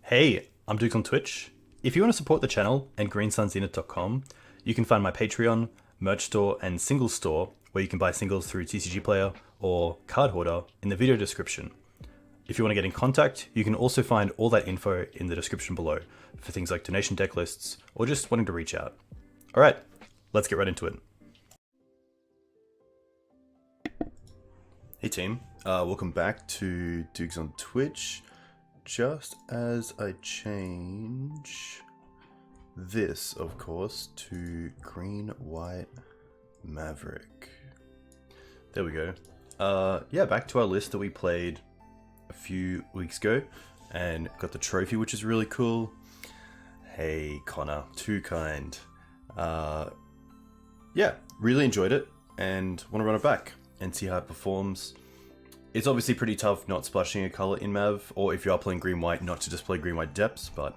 Hey, I'm Duke on Twitch. If you want to support the channel and greensunzenith.com, you can find my Patreon, merch store, and singles store where you can buy singles through TCG Player or Card Hoarder in the video description. If you want to get in contact, you can also find all that info in the description below for things like donation deck lists or just wanting to reach out. Alright, let's get right into it. Hey team, welcome back to Dukes on Twitch. Just as I change this, of course, to Green-White Maverick. There we go. Yeah, back to our list that we played a few weeks ago and got the trophy, which is really cool. Hey, Connor, too kind. Yeah, really enjoyed it and want to run it back and see how it performs. It's obviously pretty tough not splashing a color in Mav, or if you are playing green-white, not to just play green-white depths, but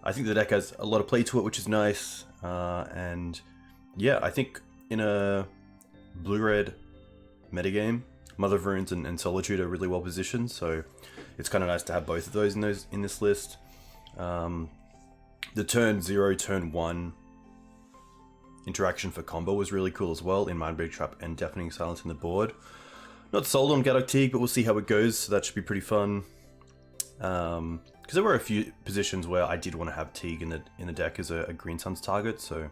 I think the deck has a lot of play to it, which is nice. And yeah, I think in a blue-red metagame, Mother of Runes and Solitude are really well positioned, so it's kind of nice to have both of those in this list. The turn 0, turn 1 interaction for combo was really cool as well in Mind Break Trap and Deafening Silence in the board. Not sold on Gaddock Teeg, but we'll see how it goes, so that should be pretty fun. Because there were a few positions where I did want to have Teeg in the deck as a Green Sun's target, so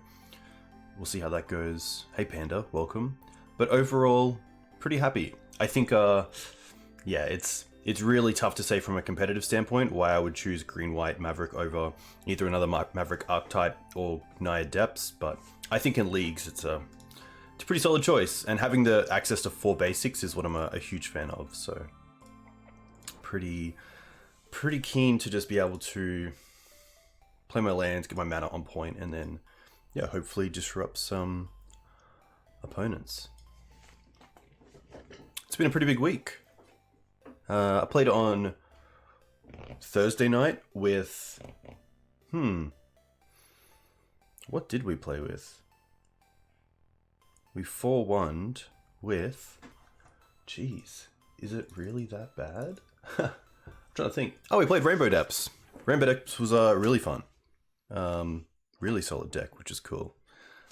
we'll see how that goes. Hey Panda, welcome. But overall, pretty happy. I think, yeah, it's really tough to say from a competitive standpoint why I would choose Green-White Maverick over either another Maverick archetype or Naya Depths, but I think in leagues it's a pretty solid choice, and having the access to 4 basics is what I'm a huge fan of, so pretty keen to just be able to play my lands, get my mana on point, and then, yeah, hopefully disrupt some opponents. It's been a pretty big week. I played on Thursday night with, what did we play with? We 4-1'd with, jeez, is it really that bad? I'm trying to think. Oh, we played Rainbow Depths. Rainbow Depths was really fun. Really solid deck, which is cool.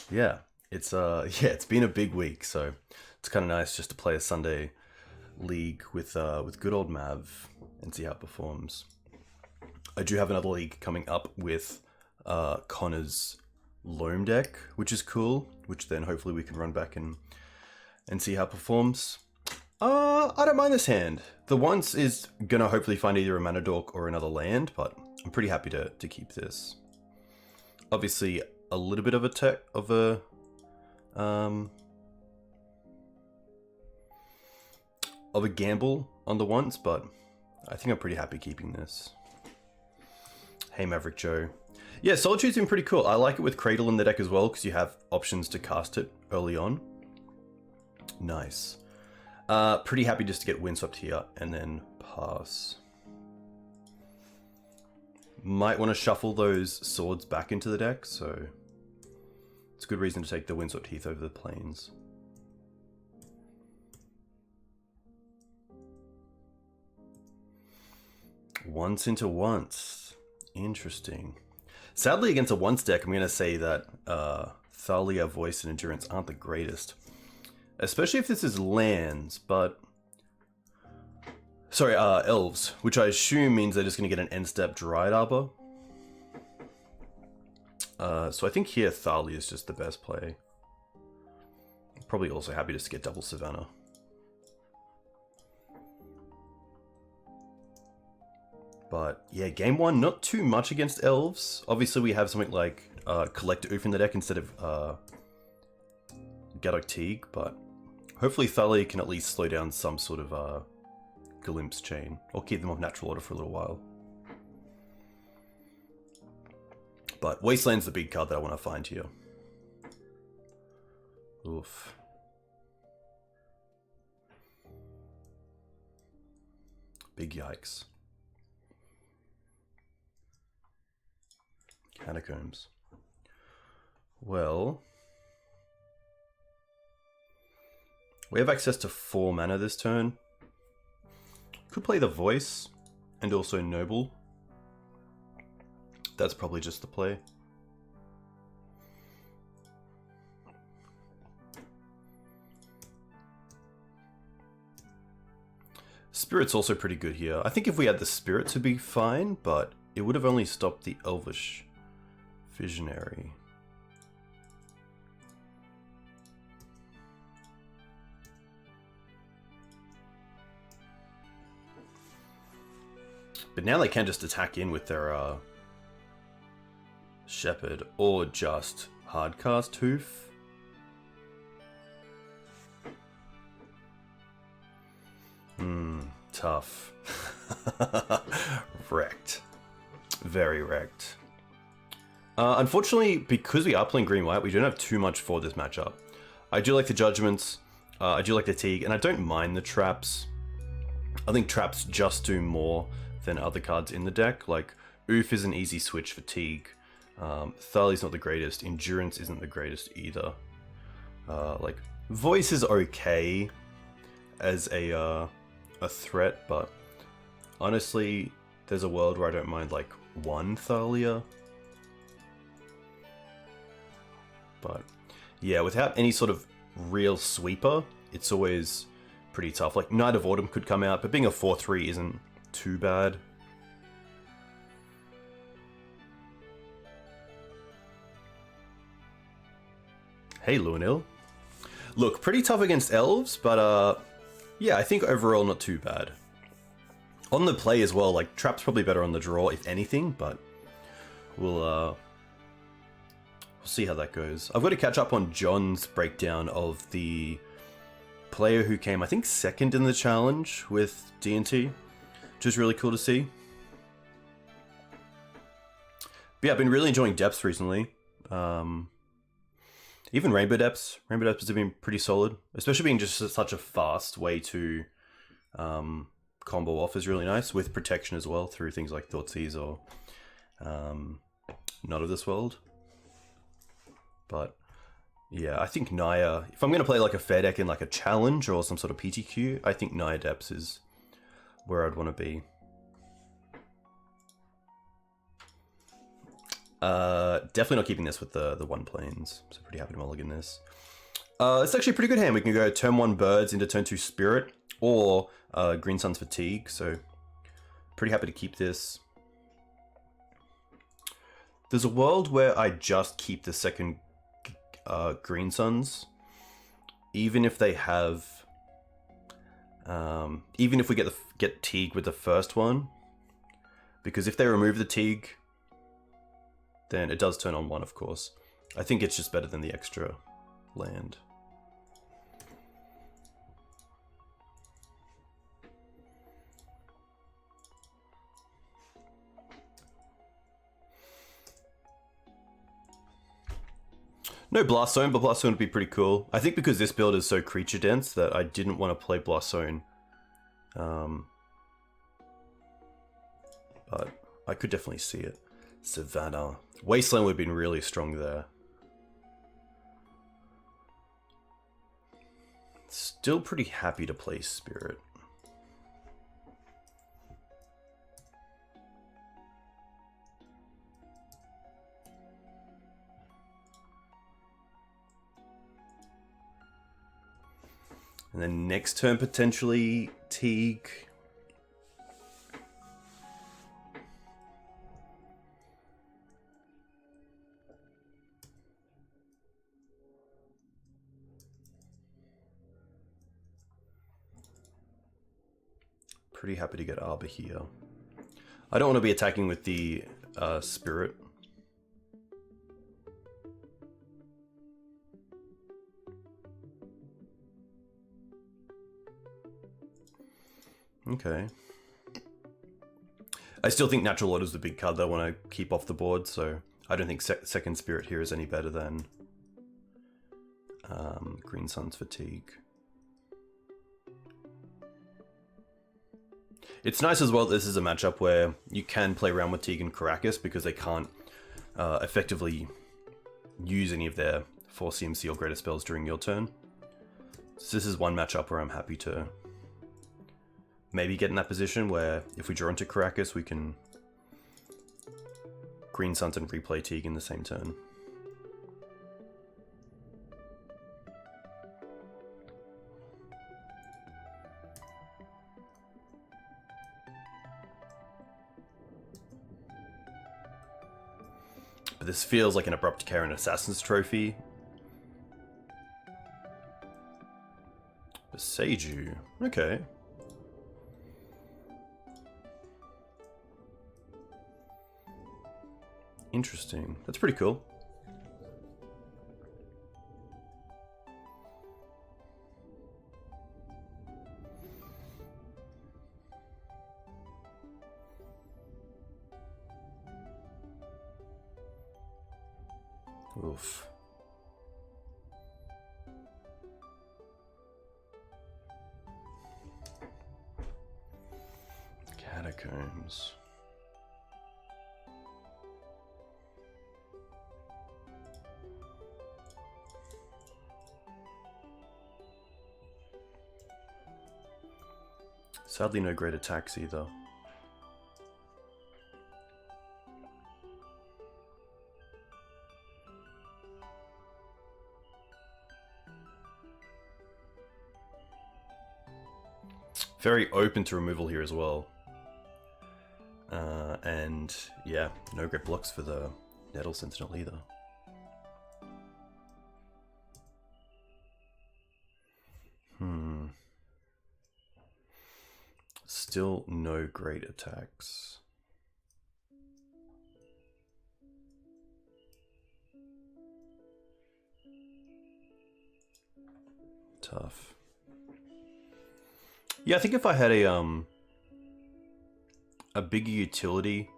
Yeah, it's been a big week, so it's kind of nice just to play a Sunday league with good old Mav and see how it performs. I do have another league coming up with Connor's Loam deck, which is cool, which then hopefully we can run back and see how it performs. I don't mind this hand. The once is gonna hopefully find either a mana dork or another land, but I'm pretty happy to keep this. Obviously a little bit of a gamble on the once, but I think I'm pretty happy keeping this. Hey Maverick Joe. Yeah, Solitude's been pretty cool. I like it with Cradle in the deck as well, because you have options to cast it early on. Nice. Pretty happy just to get Windswept here, and then pass. Might want to shuffle those swords back into the deck, so it's a good reason to take the Windswept Heath over the plains. Once into once. Interesting. Sadly, against a once deck, I'm going to say that Thalia, Voice, and Endurance aren't the greatest. Especially if this is lands, but... Sorry, elves, which I assume means they're just going to get an end-step Dryad Arbor. So I think here Thalia is just the best play. Probably also happy just to get double Savannah. But yeah, game 1, not too much against elves. Obviously we have something like Collector Oof in the deck instead of Gaddock Teeg, but hopefully Thalia can at least slow down some sort of Glimpse chain, or keep them off natural order for a little while. But Wasteland's the big card that I want to find here. Oof. Big yikes. Catacombs. Well, we have access to 4 mana this turn. Could play the Voice and also Noble. That's probably just the play. Spirit's also pretty good here. I think if we had the Spirit to be fine, but it would have only stopped the Elvish Visionary. But now they can just attack in with their Shepherd, or just hardcast Hoof. Tough. Wrecked. Very wrecked. Unfortunately, because we are playing green-white, we don't have too much for this matchup. I do like the Judgments, I do like the Teeg, and I don't mind the Traps. I think Traps just do more than other cards in the deck. Like, Oof is an easy switch for Teeg. Thalia's not the greatest. Endurance isn't the greatest either. Like, Voice is okay as a threat, but honestly, there's a world where I don't mind like one Thalia. But yeah, without any sort of real sweeper, it's always pretty tough. Like Knight of Autumn could come out, but being a 4/3 isn't too bad. Hey, Luanil. Look, pretty tough against elves, but yeah, I think overall not too bad. On the play as well, like Trap's probably better on the draw if anything, but we'll see how that goes. I've got to catch up on John's breakdown of the player who came, I think, second in the challenge with D&T, which is really cool to see. But yeah, I've been really enjoying Depths recently. Even Rainbow Depths. Rainbow Depths have been pretty solid, especially being just such a fast way to combo off is really nice, with protection as well through things like Thoughtseize or Not of This World. But yeah, I think Naya, if I'm going to play like a fair deck in like a challenge or some sort of PTQ, I think Naya Depths is where I'd want to be. Definitely not keeping this with the one planes, so pretty happy to mulligan this. It's actually a pretty good hand. We can go turn 1 Birds into turn 2 Spirit, or Green Sun's Fatigue, so pretty happy to keep this. There's a world where I just keep the second Green Suns, even if they have, even if we get Teeg with the first one, because if they remove the Teeg, then it does turn on 1, of course. I think it's just better than the extra land. No Blast Zone, but Blast Zone would be pretty cool. I think because this build is so creature dense that I didn't want to play Blast Zone. But I could definitely see it. Savannah. Wasteland would have been really strong there. Still pretty happy to play Spirit. And then next turn, potentially Teeg. Pretty happy to get Arbor here. I don't want to be attacking with the Spirit. Okay. I still think Natural Order is the big card that I want to keep off the board, so I don't think second Spirit here is any better than Green Sun's Fatigue. It's nice as well that this is a matchup where you can play around with Teeg and Caracas because they can't effectively use any of their 4 CMC or greater spells during your turn. So this is one matchup where I'm happy to maybe get in that position where if we draw into Caracas, we can Green Suns and replay Teeg in the same turn. But this feels like an Abrupt Karen Assassin's Trophy. Seiju. Okay. Interesting. That's pretty cool. Oof. Catacombs. Sadly, no great attacks either. Very open to removal here as well. And yeah, no great blocks for the Nettle Sentinel either. Still no great attacks. Tough. Yeah, I think if I had a bigger utility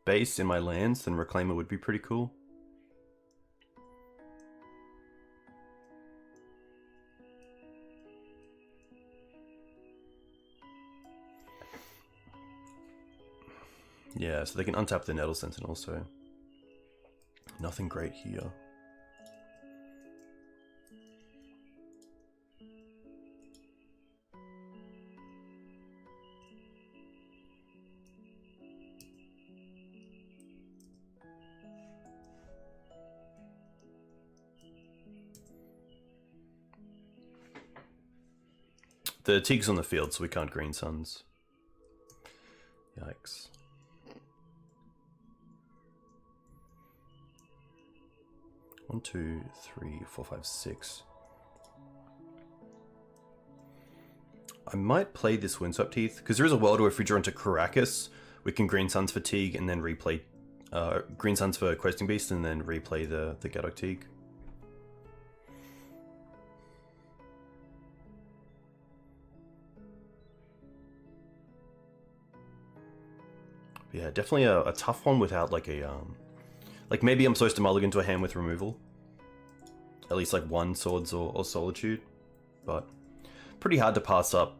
base in my lands, then Reclaimer would be pretty cool. Yeah, so they can untap the Nettle Sentinel, so nothing great here. The Teeg's on the field, so we can't Green Suns. Yikes. One, two, three, four, five, six. I might play this Windswept Heath, because there is a world where if we draw into Caracas, we can Green Suns for Teeg and then replay Green Suns for Questing Beast and then replay the Gaddock Teeg. Yeah, definitely a tough one without like a like maybe I'm supposed to mulligan to a hand with removal. At least like one Swords or Solitude, but pretty hard to pass up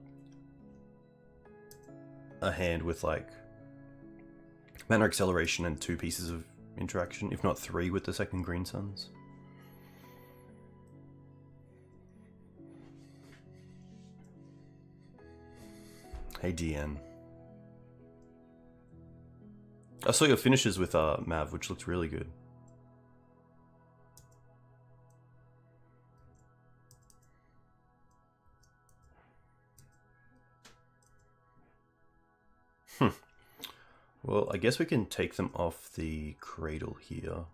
a hand with like mana acceleration and 2 pieces of interaction, if not 3 with the second Green Suns. Hey DN. I saw your finishes with Mav, which looked really good. Well, I guess we can take them off the cradle here.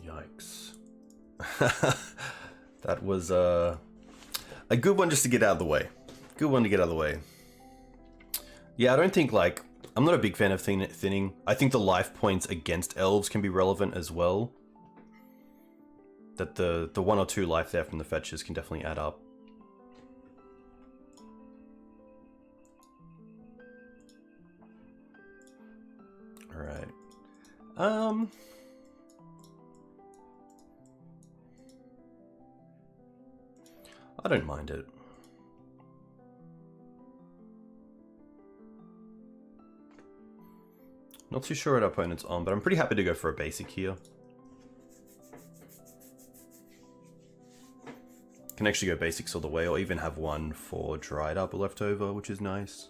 Yikes. That was a good one just to get out of the way. Good one to get out of the way. Yeah, I don't think like... I'm not a big fan of thinning. I think the life points against elves can be relevant as well. That the 1 or 2 life there from the fetches can definitely add up. Alright. I don't mind it. Not too sure what our opponent's on, but I'm pretty happy to go for a basic here. Can actually go basics all the way, or even have one for dried up left over, which is nice.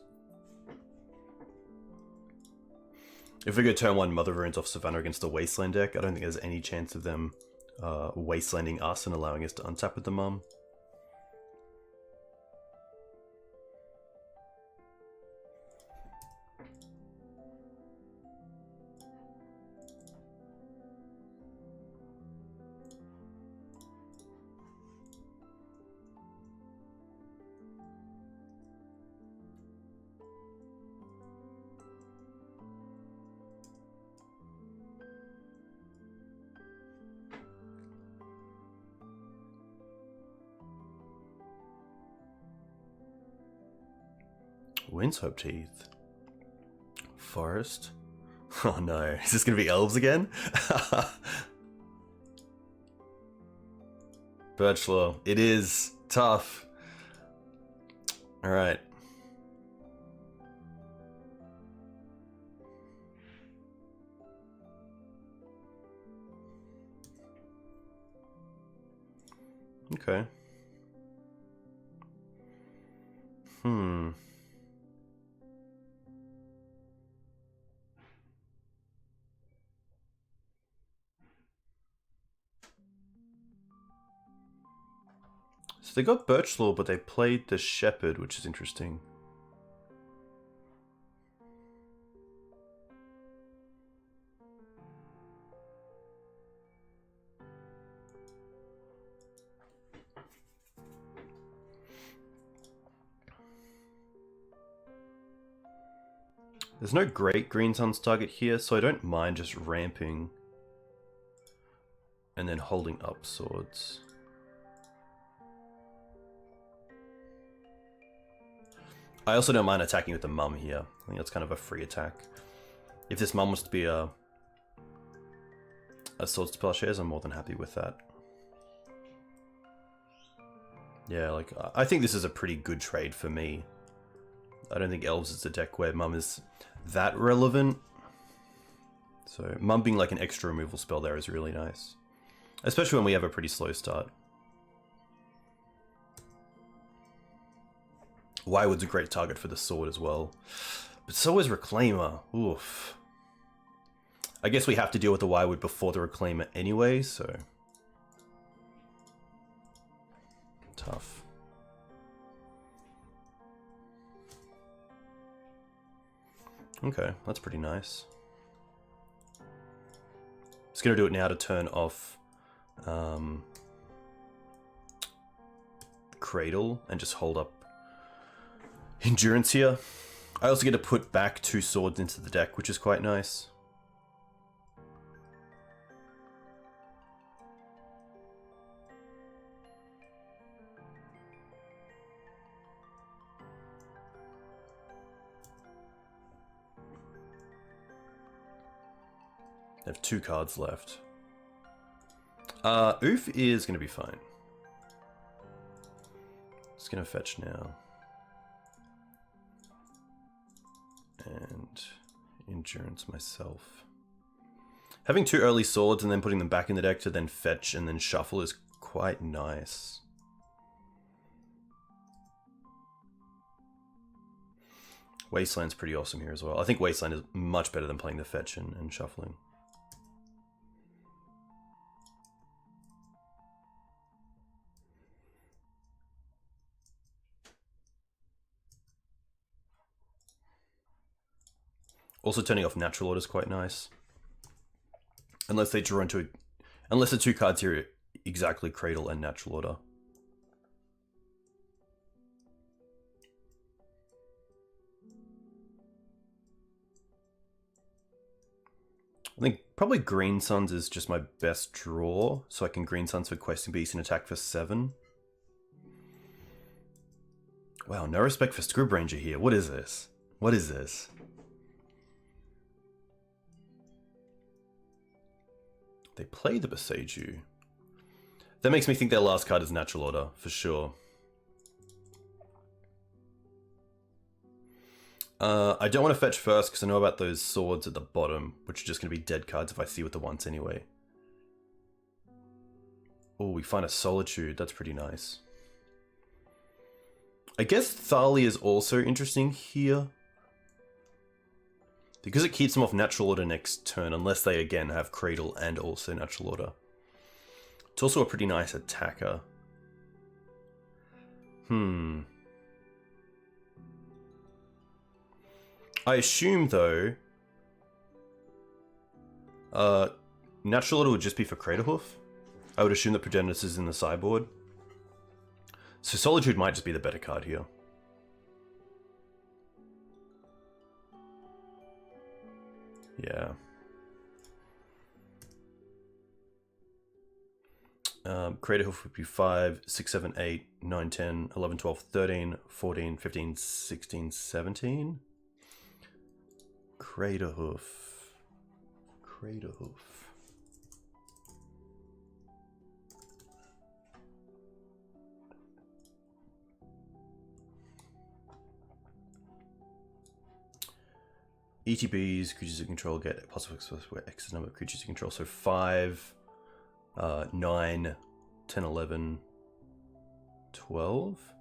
If we go turn 1 Mother Runes off Savannah against the Wasteland deck, I don't think there's any chance of them wastelanding us and allowing us to untap with the Mum. Windswept Teeth. Forest. Oh no, is this gonna be elves again? Birchlaw. It is tough. Alright. Okay. So they got Birchlaw, but they played the Shepherd, which is interesting. There's no great Green Suns target here, so I don't mind just ramping and then holding up swords. I also don't mind attacking with the Mum here. I think that's kind of a free attack. If this Mum was to be a Swords to Plowshares, I'm more than happy with that. Yeah, like, I think this is a pretty good trade for me. I don't think Elves is a deck where Mum is that relevant. So Mum being like an extra removal spell there is really nice. Especially when we have a pretty slow start. Wywood's a great target for the sword as well. But so is Reclaimer. Oof. I guess we have to deal with the Wywood before the Reclaimer anyway, so... tough. Okay, that's pretty nice. Just gonna do it now to turn off Cradle and just hold up Endurance here. I also get to put back 2 swords into the deck, which is quite nice. I have 2 cards left. Oof is going to be fine. Just going to fetch now. And endurance myself. Having 2 early swords and then putting them back in the deck to then fetch and then shuffle is quite nice. Wasteland's pretty awesome here as well. I think Wasteland is much better than playing the fetch and shuffling. Also turning off Natural Order is quite nice. Unless they draw into... unless the 2 cards here are exactly Cradle and Natural Order. I think probably Green Suns is just my best draw, so I can Green Suns for Questing Beast and attack for 7. Wow, no respect for Scrib Ranger here. What is this? What is this? They play the Boseiju. That makes me think their last card is Natural Order, for sure. I don't want to fetch first because I know about those swords at the bottom, which are just going to be dead cards if I see what the once anyway. Oh, we find a Solitude. That's pretty nice. I guess Thalia is also interesting here. Because it keeps them off natural order next turn, unless they again have Cradle and also natural order. It's also a pretty nice attacker. I assume, though, natural order would just be for Craterhoof. I would assume that Progenitus is in the sideboard. So Solitude might just be the better card here. Yeah. Craterhoof would be 5, 6, 7, 8, 9, 10, 11, 12, 13, 14, 15, 16, 17. Craterhoof. Craterhoof. ETBs, creatures you control get possible exposed where X number of creatures you control. So 5, 9, 10, 11, 12,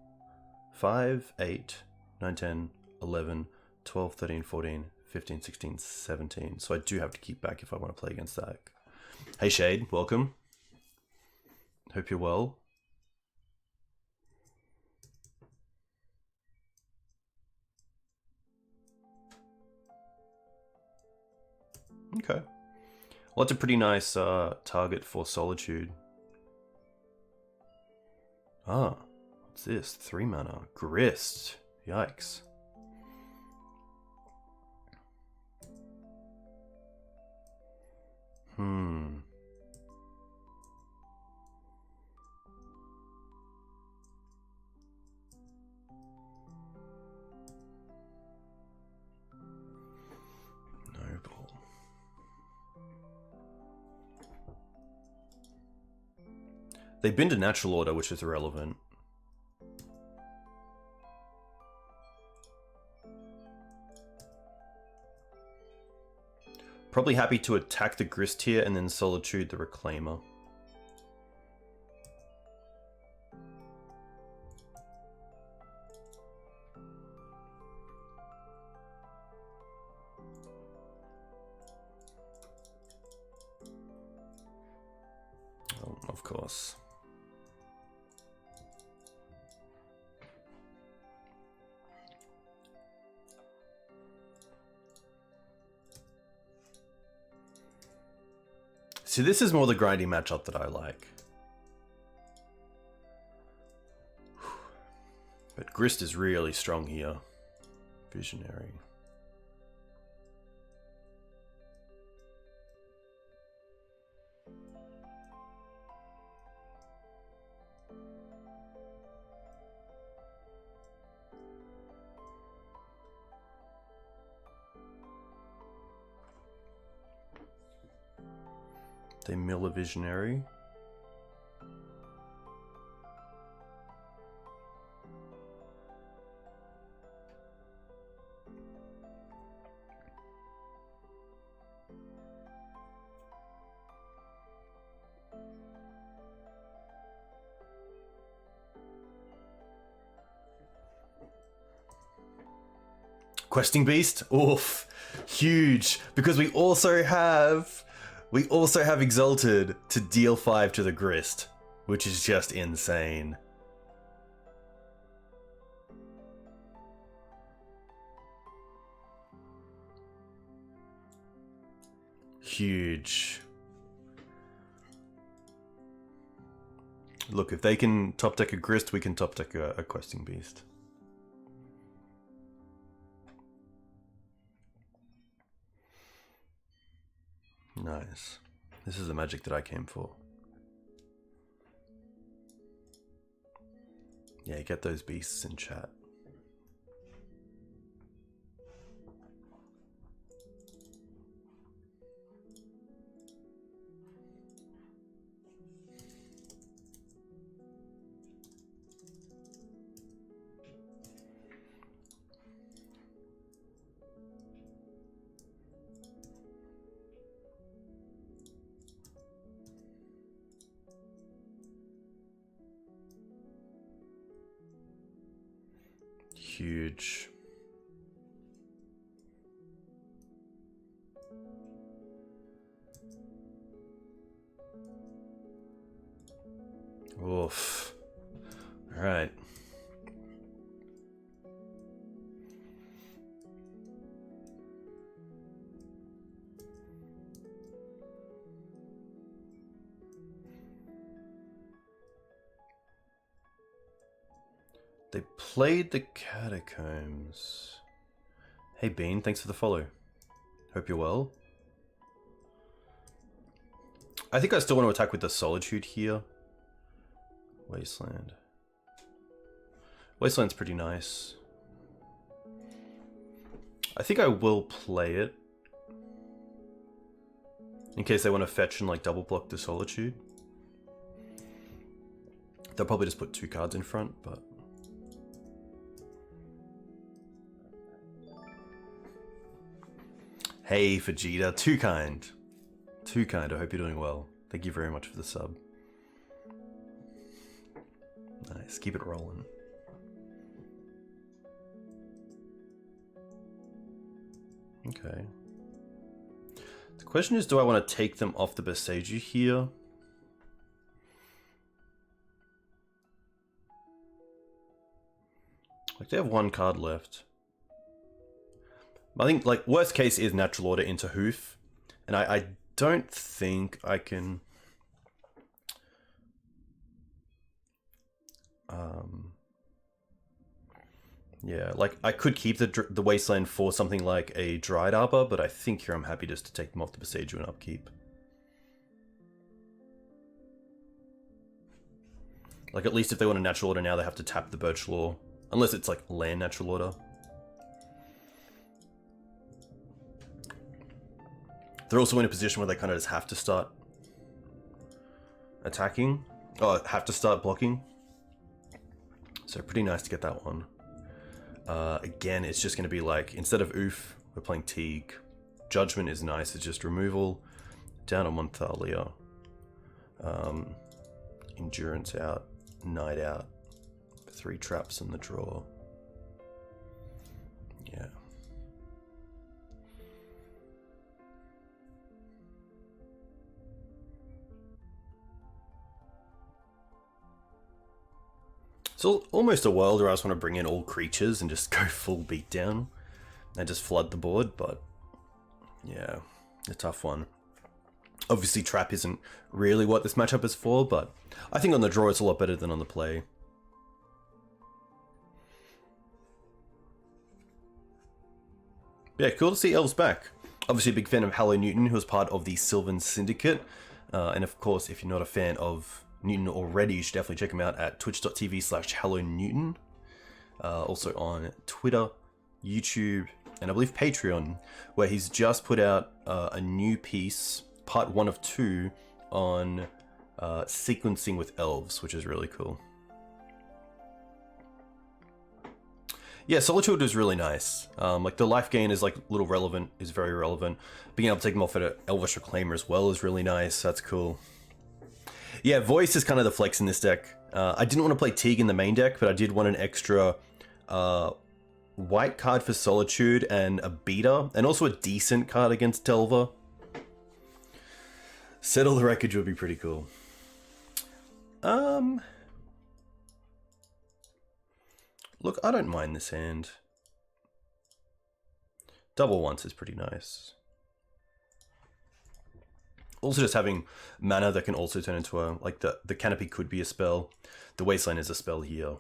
5, 8, 9, 10, 11, 12, 13, 14, 15, 16, 17. So I do have to keep back if I want to play against that. Hey Shade, welcome. Hope you're well. Okay. Well, that's a pretty nice target for Solitude. Ah, what's this? 3 mana. Grist. Yikes. Noble. They've been to natural order, which is irrelevant. Probably happy to attack the Grist here and then Solitude the Reclaimer. Oh, of course. See, this is more the grindy matchup that I like. But Grist is really strong here. Visionary. They mill a Visionary. Questing Beast? Oof. Huge. Because we also have Exalted to deal 5 to the Grist, which is just insane. Huge. Look, if they can top deck a Grist, we can top deck a Questing Beast. Nice. This is the magic that I came for. Yeah, get those beasts in chat. Huge. Oof. All right. They played the Catacombs. Hey Bean, thanks for the follow. Hope you're well. I think I still want to attack with the Solitude here. Wasteland. Wasteland's pretty nice. I think I will play it. In case they want to fetch and like double block the Solitude. They'll probably just put 2 cards in front, but... Hey Vegeta, too kind. Too kind, I hope you're doing well. Thank you very much for the sub. Nice, keep it rolling. Okay. The question is, do I want to take them off the Boseiju here? Like, they have 1 card left. I think, like, worst case is Natural Order into Hoof. And I don't think I can... Yeah, like, I could keep the Wasteland for something like a Dried Arbor, but I think here I'm happy just to take them off the Boseiju and upkeep. Like, at least if they want a Natural Order now, they have to tap the Birch Law. Unless it's, like, land Natural Order. They're also in a position where they kind of just have to start attacking. Oh, have to start blocking. So pretty nice to get that one. Again, it's just going to be like, instead of Oof, we're playing Teeg. Judgment is nice, it's just removal. Down on 1 Thalia. Endurance out. Night out. 3 traps in the draw. Yeah. It's almost a world where I just want to bring in all creatures and just go full beatdown and just flood the board, but yeah, a tough one. Obviously trap isn't really what this matchup is for, but I think on the draw it's a lot better than on the play. Yeah, cool to see Elves back. Obviously a big fan of Hallow Newton, who was part of the Sylvan Syndicate, and of course if you're not a fan of Newton already, you should definitely check him out at twitch.tv/HallowNewton. Also on Twitter, YouTube, and I believe Patreon, where he's just put out a new piece, part 1 of 2, on sequencing with elves, which is really cool. Yeah, Solitude is really nice. Like the life gain is like little relevant, is very relevant. Being able to take them off at an Elvish Reclaimer as well is really nice. That's cool. Yeah, Voice is kind of the flex in this deck. I didn't want to play Teeg in the main deck, but I did want an extra white card for Solitude and a beater, and also a decent card against Delver. Settle the Wreckage would be pretty cool. Look, I don't mind this hand. Double once is pretty nice. Also just having mana that can also turn into a, like the Canopy could be a spell. The Wasteland is a spell here.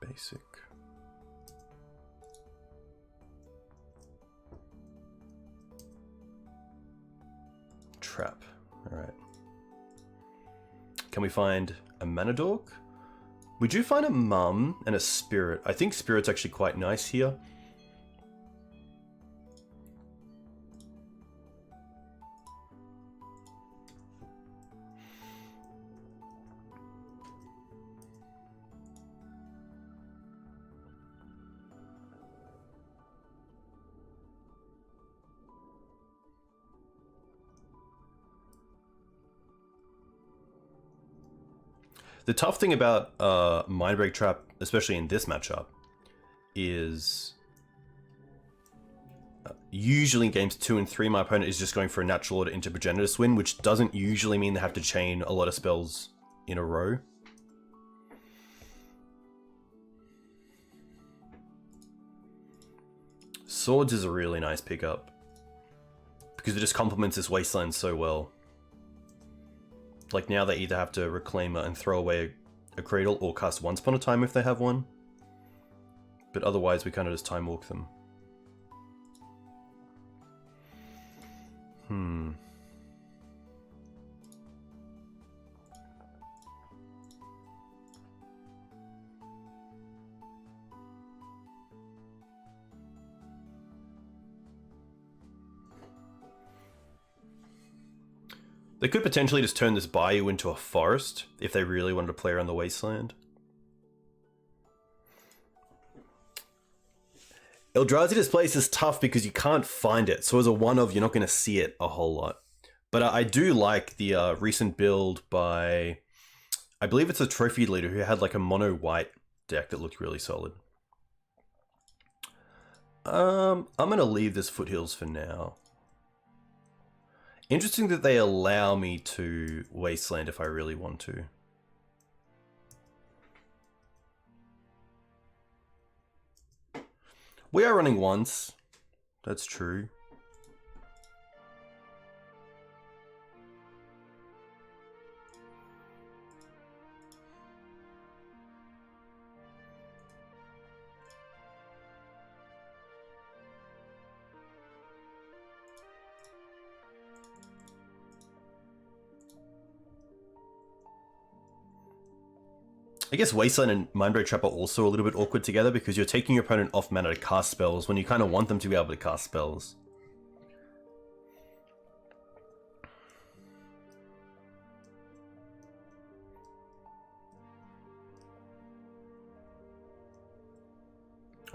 Basic. Trap. Alright. Can we find a Mana Dork? We do find a Mum and a Spirit. I think Spirit's actually quite nice here. The tough thing about Mindbreak Trap, especially in this matchup, is usually in games 2 and 3, my opponent is just going for a natural order into Progenitor Swing, which doesn't usually mean they have to chain a lot of spells in a row. Swords is a really nice pickup because it just complements this Wasteland so well. Like now they either have to Reclaimer and throw away a Cradle or cast Once Upon a Time if they have one. But otherwise we kind of just Time Walk them. They could potentially just turn this Bayou into a forest if they really wanted to play around the Wasteland. Eldrazi Displace is tough because you can't find it, so as a one-of, you're not going to see it a whole lot. But I do like the recent build by, I believe it's a Trophy Leader who had like a mono-white deck that looked really solid. I'm going to leave this Foothills for now. Interesting that they allow me to Wasteland if I really want to. We are running once. That's true. I guess Wasteland and Mindbreak Trap are also a little bit awkward together because you're taking your opponent off mana to cast spells when you kind of want them to be able to cast spells.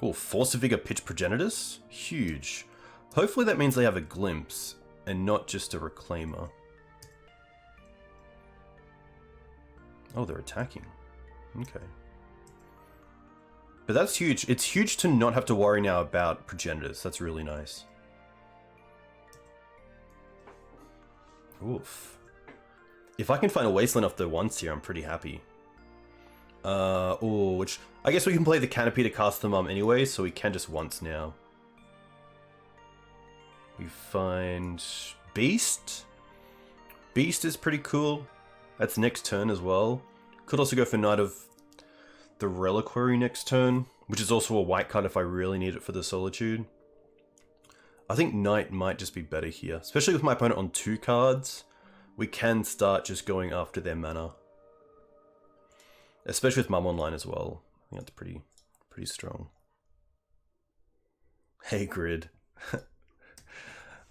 Oh, Force of Vigor Pitch Progenitus? Huge. Hopefully that means they have a Glimpse and not just a Reclaimer. Oh, they're attacking. Okay. But that's huge. It's huge to not have to worry now about Progenitors. That's really nice. Oof. If I can find a Wasteland off the once here, I'm pretty happy. Oh, which... I guess we can play the Canopy to cast them anyway, so we can just once now. We find... Beast? Beast is pretty cool. That's next turn as well. Could also go for Knight of the Reliquary next turn, which is also a white card if I really need it for the Solitude. I think Knight might just be better here, especially with my opponent on 2 cards. We can start just going after their mana, especially with Mum online as well. I think that's pretty strong. Hey Grid,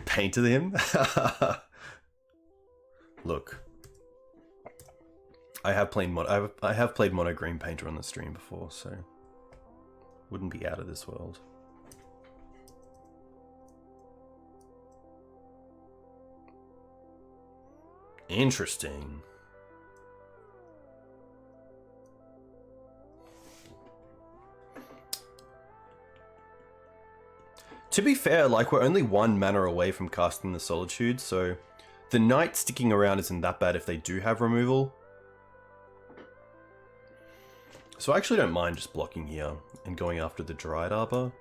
painted him. Look. I have played Mono Green Painter on the stream before, so wouldn't be out of this world. Interesting. To be fair, like we're only 1 mana away from casting the Solitude, so the Knight sticking around isn't that bad if they do have removal. So I actually don't mind just blocking here and going after the Dryad Arbor.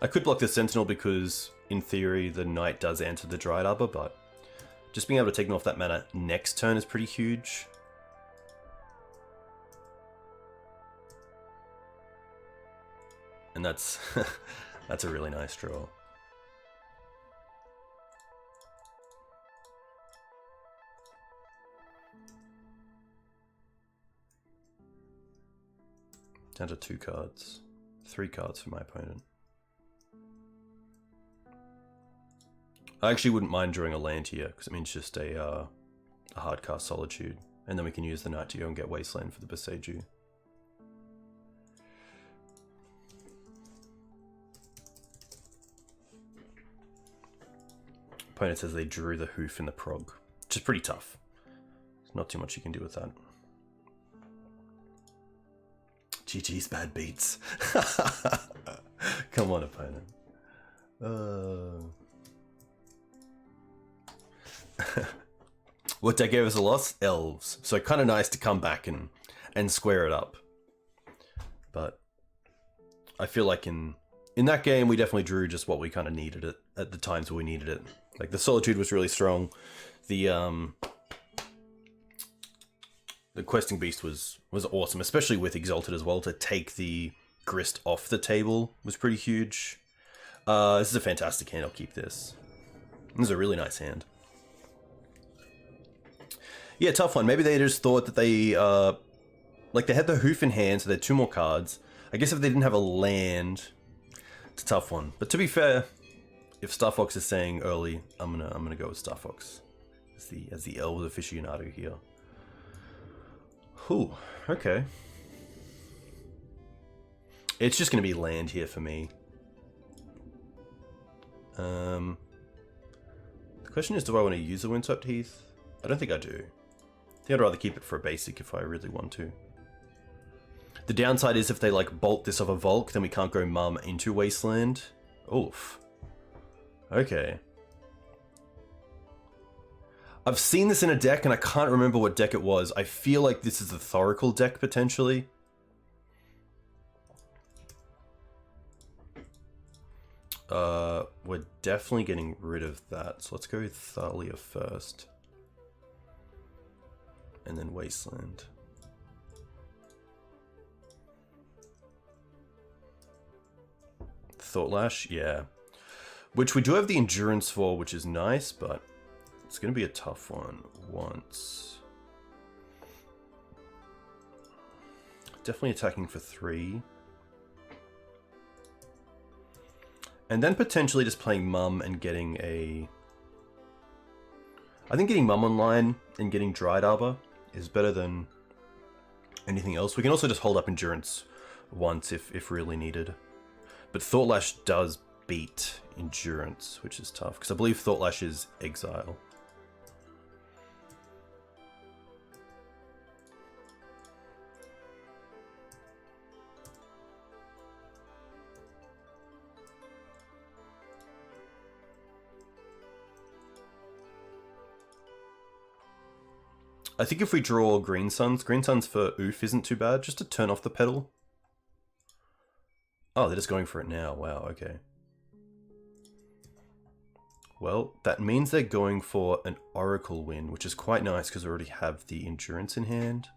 I could block the Sentinel because, in theory, the Knight does answer the Dryad Arbor, but just being able to take them off that mana next turn is pretty huge. And that's that's a really nice draw. Down to 2 cards. 3 cards for my opponent. I actually wouldn't mind drawing a land here, because it means just a hard cast Solitude. And then we can use the Knight to go and get Wasteland for the Boseiju. Opponent says they drew the Hoof in the prog, which is pretty tough. Not too much you can do with that. GG's bad beats. Come on, opponent. What deck gave us a loss? Elves. So kind of nice to come back and square it up. But I feel like in that game, we definitely drew just what we kind of needed it at the times where we needed it. Like the Solitude was really strong. The Questing Beast was awesome, especially with Exalted as well. To take the Grist off the table was pretty huge. This is a fantastic hand. I'll keep this. This is a really nice hand. Yeah, tough one. Maybe they just thought that they like they had the Hoof in hand, so they had 2 more cards. I guess if they didn't have a land, it's a tough one. But to be fair, if Star Fox is saying early, I'm gonna go with Star Fox as the Elves aficionado here. Ooh, okay. It's just gonna be land here for me. The question is, do I want to use a Windswept Heath? I don't think I do. I think I'd rather keep it for a basic if I really want to. The downside is if they like bolt this off a Volk, then we can't go Mum into Wasteland. Oof. Okay. I've seen this in a deck and I can't remember what deck it was. I feel like this is the Thoracle deck potentially. We're definitely getting rid of that. So let's go with Thalia first. And then Wasteland. Thought-Lash, yeah. Which we do have the Endurance for, which is nice, but it's going to be a tough one once. Definitely attacking for 3. And then potentially just playing Mum and getting a... I think getting Mum online and getting Dried Arbor is better than anything else. We can also just hold up Endurance once if really needed. But Thought-Lash does beat Endurance, which is tough, because I believe Thought-Lash is Exile. I think if we draw Green Suns for Oof isn't too bad, just to turn off the pedal. Oh, they're just going for it now. Wow, okay. Well, that means they're going for an Oracle win, which is quite nice because we already have the Endurance in hand.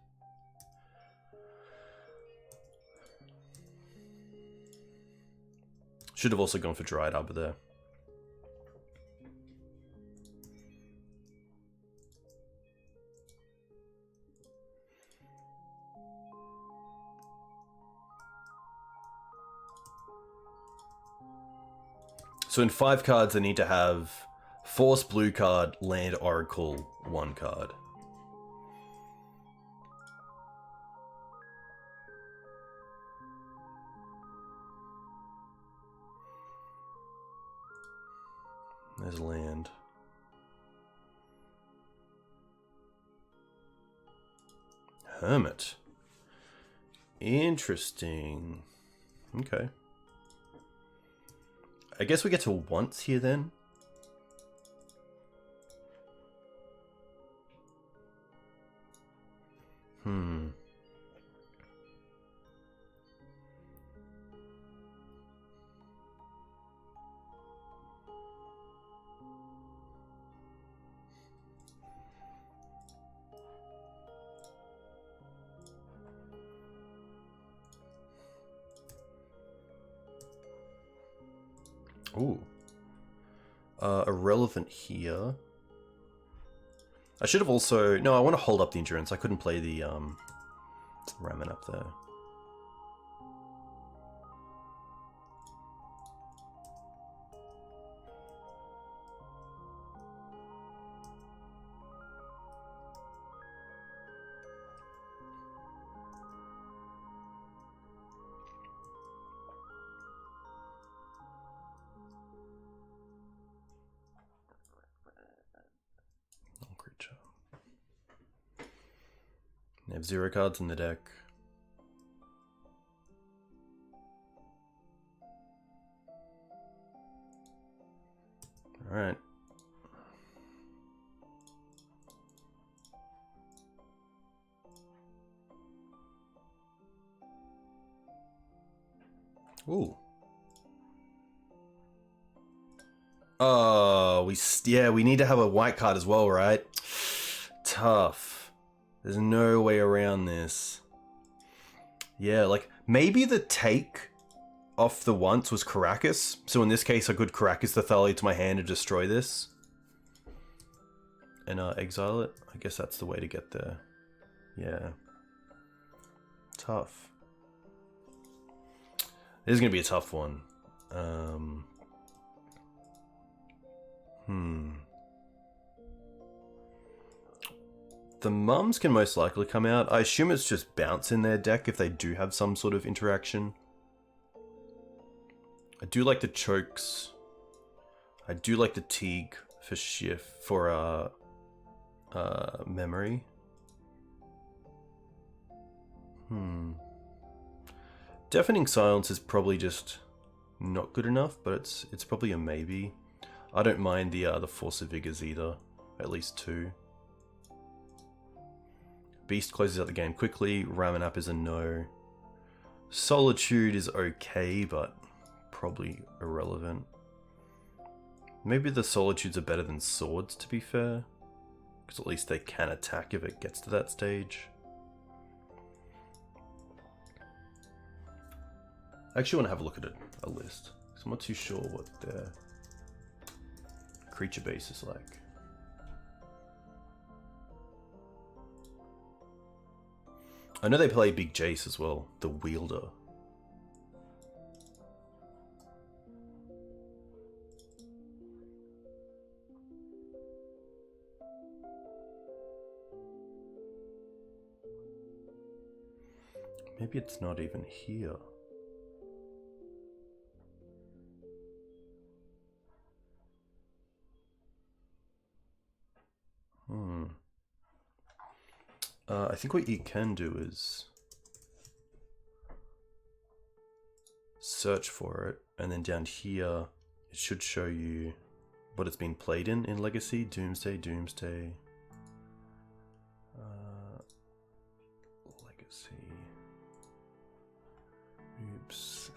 Should have also gone for Dried Arbor there. So in 5 cards, they need to have Force, blue card, land, Oracle, 1 card. There's land. Hermit. Interesting. Okay. I guess we get to once here then. Ooh. Irrelevant here. I should have also... No, I want to hold up the Endurance. I couldn't play the Ramen up there. They have 0 cards in the deck. Alright. Ooh. Oh, we need to have a white card as well, right? Tough. There's no way around this. Yeah, like, maybe the take off the once was Caracas. So in this case, I could Caracas the Thalia to my hand and destroy this. And exile it. I guess that's the way to get there. Yeah. Tough. This is going to be a tough one. The mums can most likely come out. I assume it's just bounce in their deck if they do have some sort of interaction. I do like the chokes. I do like the Teeg for shift for memory. Deafening Silence is probably just not good enough, but it's probably a maybe. I don't mind the Force of Vigors either. At least 2. Beast closes out the game quickly. Ramanap is a no. Solitude is okay, but probably irrelevant. Maybe the Solitudes are better than Swords, to be fair. Because at least they can attack if it gets to that stage. I actually want to have a look at a list. Because I'm not too sure what their creature base is like. I know they play Big Jace as well, the Wielder. Maybe it's not even here. I think what you can do is search for it, and then down here it should show you what it's been played in Legacy. Doomsday. Legacy. Oops.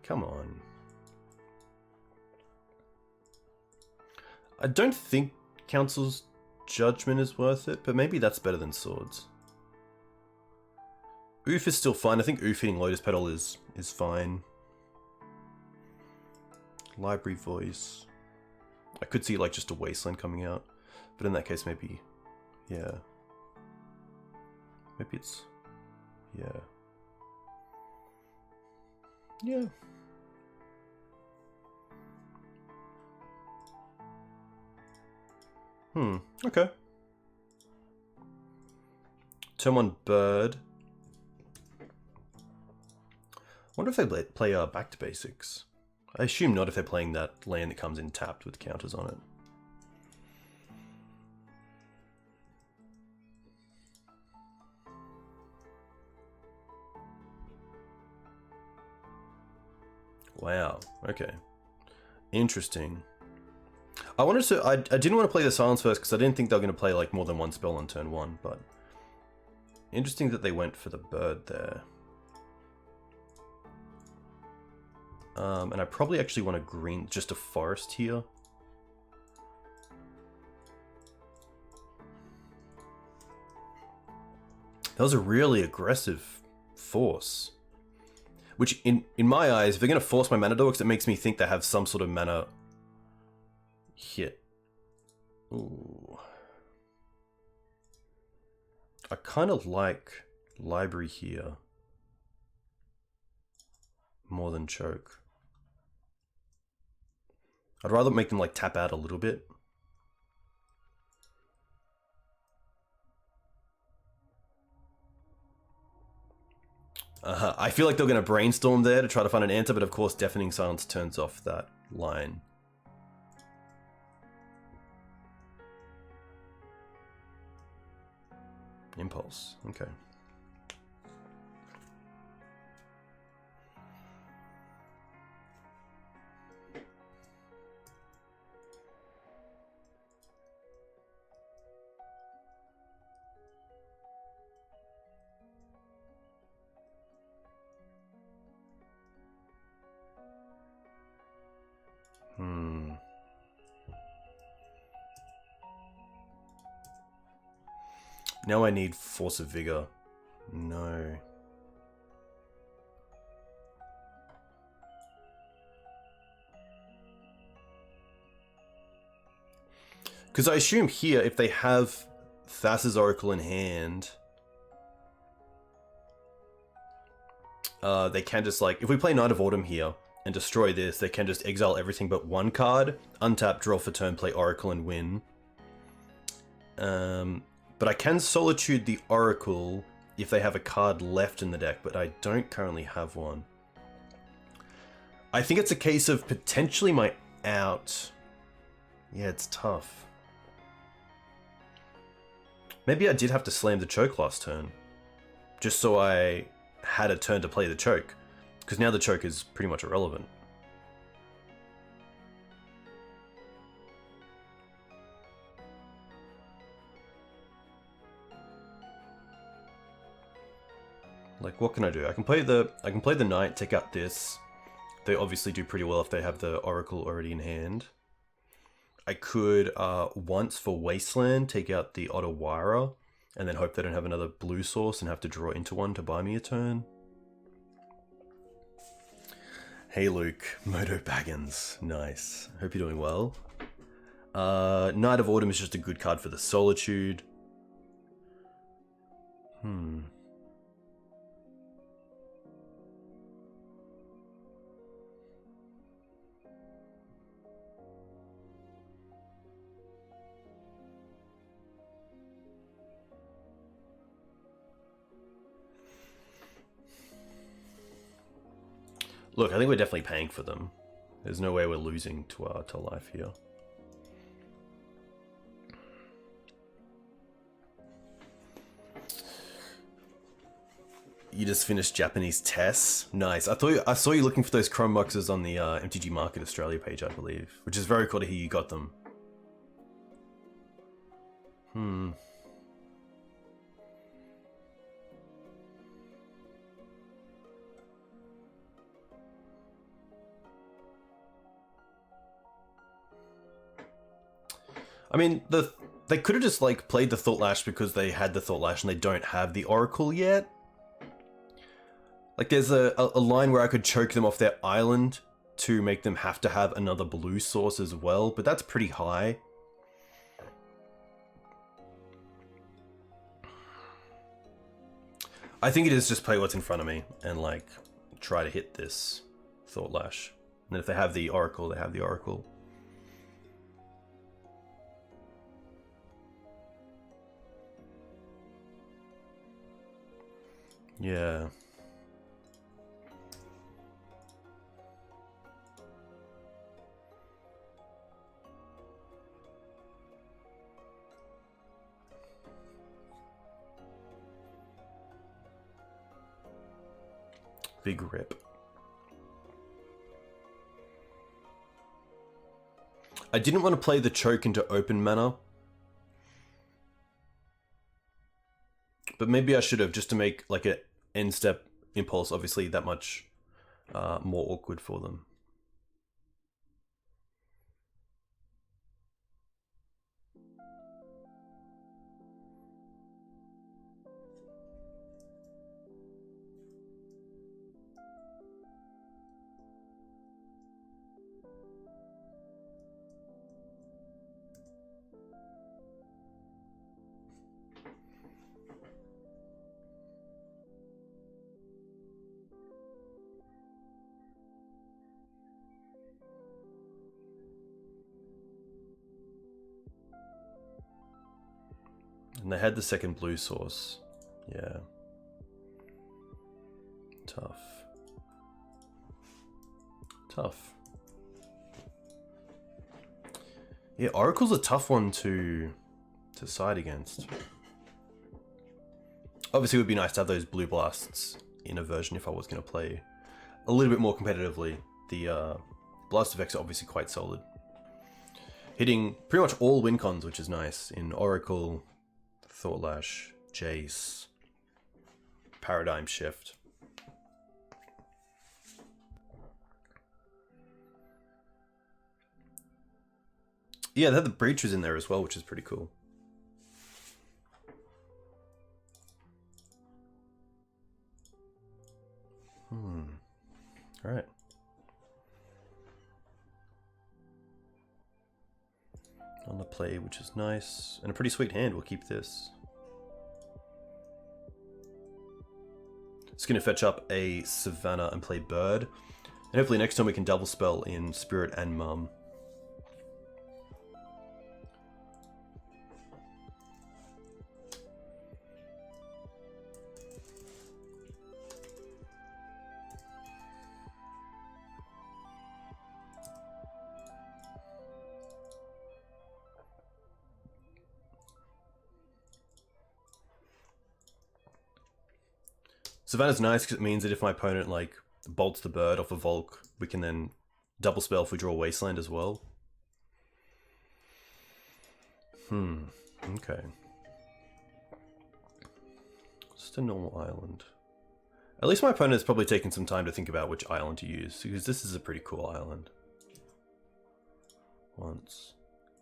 Come on. I don't think Council's Judgment is worth it, but maybe that's better than Swords. Oof is still fine. I think Oof hitting Lotus Petal is fine. Library Voice. I could see like just a Wasteland coming out, but in that case maybe, yeah. Maybe it's, yeah. Yeah. Okay. Turn 1 Bird. Wonder if they play Back to Basics. I assume not if they're playing that land that comes in tapped with counters on it. Wow, okay. Interesting. I wanted to. I didn't want to play the Silence first because I didn't think they were going to play like more than one spell on turn 1, but interesting that they went for the Bird there. And I probably actually want a green, just a forest here. That was a really aggressive force. Which, in my eyes, if they're going to force my mana dorks, it makes me think they have some sort of mana hit. Ooh. I kind of like Library here more than Choke. I'd rather make them like tap out a little bit. I feel like they're going to brainstorm there to try to find an answer, but of course Deafening Silence turns off that line. Impulse, okay. Now I need Force of Vigor. No. Because I assume here, if they have Thassa's Oracle in hand, they can just, like, if we play Knight of Autumn here and destroy this, they can just exile everything but one card, untap, draw for turn, play Oracle, and win. But I can Solitude the Oracle if they have a card left in the deck, but I don't currently have one. I think it's a case of potentially my out. Yeah, it's tough. Maybe I did have to slam the choke last turn, just so I had a turn to play the choke, because now the choke is pretty much irrelevant. Like, what can I do? I can play the knight, take out this. They obviously do pretty well if they have the Oracle already in hand. I could, once for Wasteland, take out the Otawara, and then hope they don't have another blue source and have to draw into one to buy me a turn. Hey Luke, Moto Baggins, nice. Hope you're doing well. Knight of Autumn is just a good card for the Solitude. Look, I think we're definitely paying for them. There's no way we're losing to life here. You just finished Japanese tests? Nice. I saw you looking for those Chrome boxes on the MTG Market Australia page, I believe. Which is very cool to hear you got them. I mean, they could have just, like, played the Thought Lash because they had the Thought Lash and they don't have the Oracle yet. Like, there's a line where I could choke them off their island to make them have to have another blue source as well, but that's pretty high. I think it is just play what's in front of me and, like, try to hit this Thought Lash. And if they have the Oracle, they have the Oracle. Yeah. Big rip. I didn't want to play the choke into open mana, but maybe I should have, just to make like an end step impulse obviously that much more awkward for them. And they had the second blue source. Yeah. Tough. Tough. Yeah, Oracle's a tough one to side against. Obviously it would be nice to have those blue blasts in a version if I was going to play a little bit more competitively. The blast effects are obviously quite solid. Hitting pretty much all win cons, which is nice. In Oracle, Thought Lash, Jace, Paradigm Shift. Yeah, they had the Breachers in there as well, which is pretty cool. Alright. On the play, which is nice. And a pretty sweet hand, we'll keep this. It's going to fetch up a Savannah and play Bird. And hopefully next time we can double spell in Spirit and Mum. Savannah's nice because it means that if my opponent like bolts the bird off a Volk, we can then double spell if we draw Wasteland as well. Okay. Just a normal island. At least my opponent has probably taken some time to think about which island to use, because this is a pretty cool island. Once.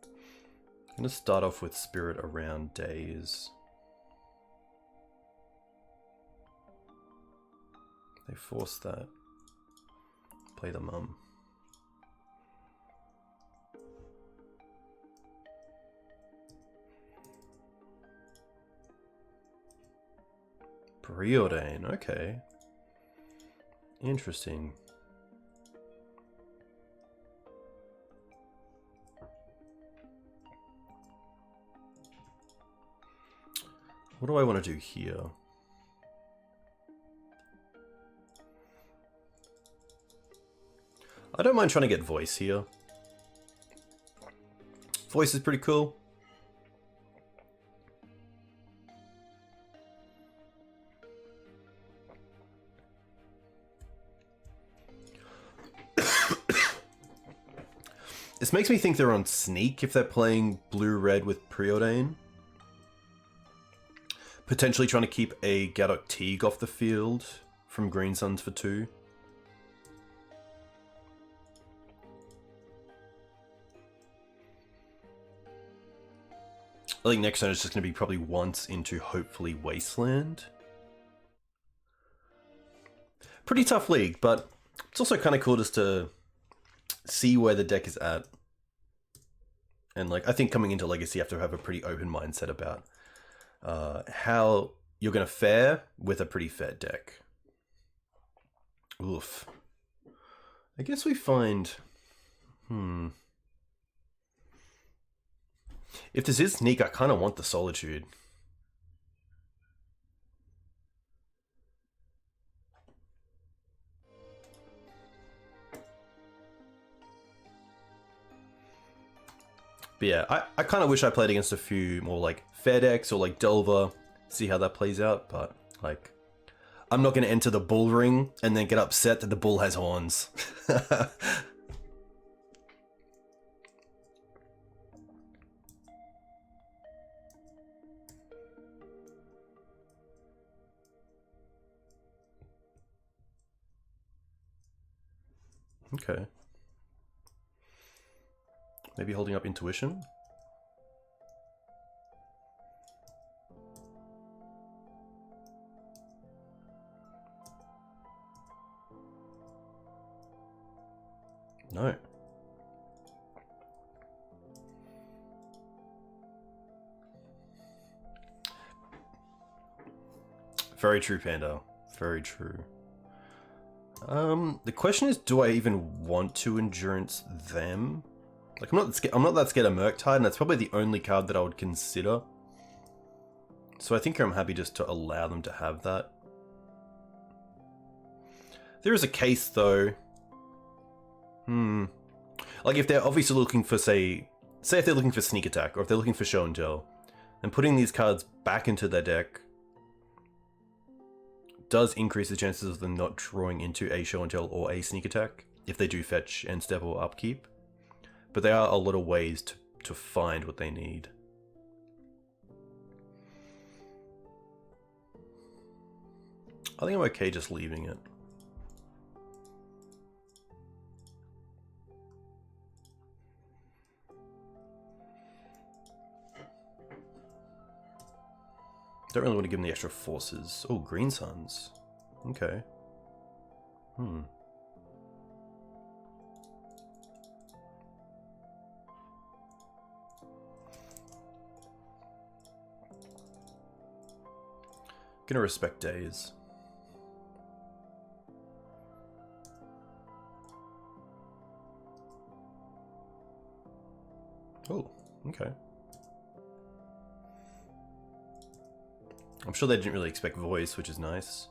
I'm going to start off with Spirit around Days. They force that. Play the Mum. Preordain, okay. Interesting. What do I want to do here? I don't mind trying to get Voice here. Voice is pretty cool. This makes me think they're on Sneak if they're playing blue-red with Preordain. Potentially trying to keep a Gaddock Teeg off the field from Green Suns for 2. I think next turn is just going to be probably once into hopefully Wasteland. Pretty tough league, but it's also kind of cool just to see where the deck is at. And like, I think coming into Legacy, you have to have a pretty open mindset about how you're going to fare with a pretty fair deck. Oof. I guess we find... If this is Sneak, I kind of want the Solitude. But yeah, I kind of wish I played against a few more like fair decks or like Delver, see how that plays out, but like, I'm not going to enter the bull ring and then get upset that the bull has horns. Okay. Maybe holding up Intuition? No. Very true, Panda. Very true. The question is, do I even want to Endurance them? Like, I'm not that scared of Murktide, and that's probably the only card that I would consider. So I think I'm happy just to allow them to have that. There is a case, though. Like, if they're obviously looking for, say if they're looking for Sneak Attack, or if they're looking for Show and Tell, and putting these cards back into their deck does increase the chances of them not drawing into a Show and Tell or a Sneak Attack, if they do fetch, End Step, or Upkeep. But there are a lot of ways to find what they need. I think I'm okay just leaving it. Don't really want to give them the extra forces. Oh, Green Suns. Okay. Gonna respect days. Oh, okay. I'm sure they didn't really expect voice, which is nice.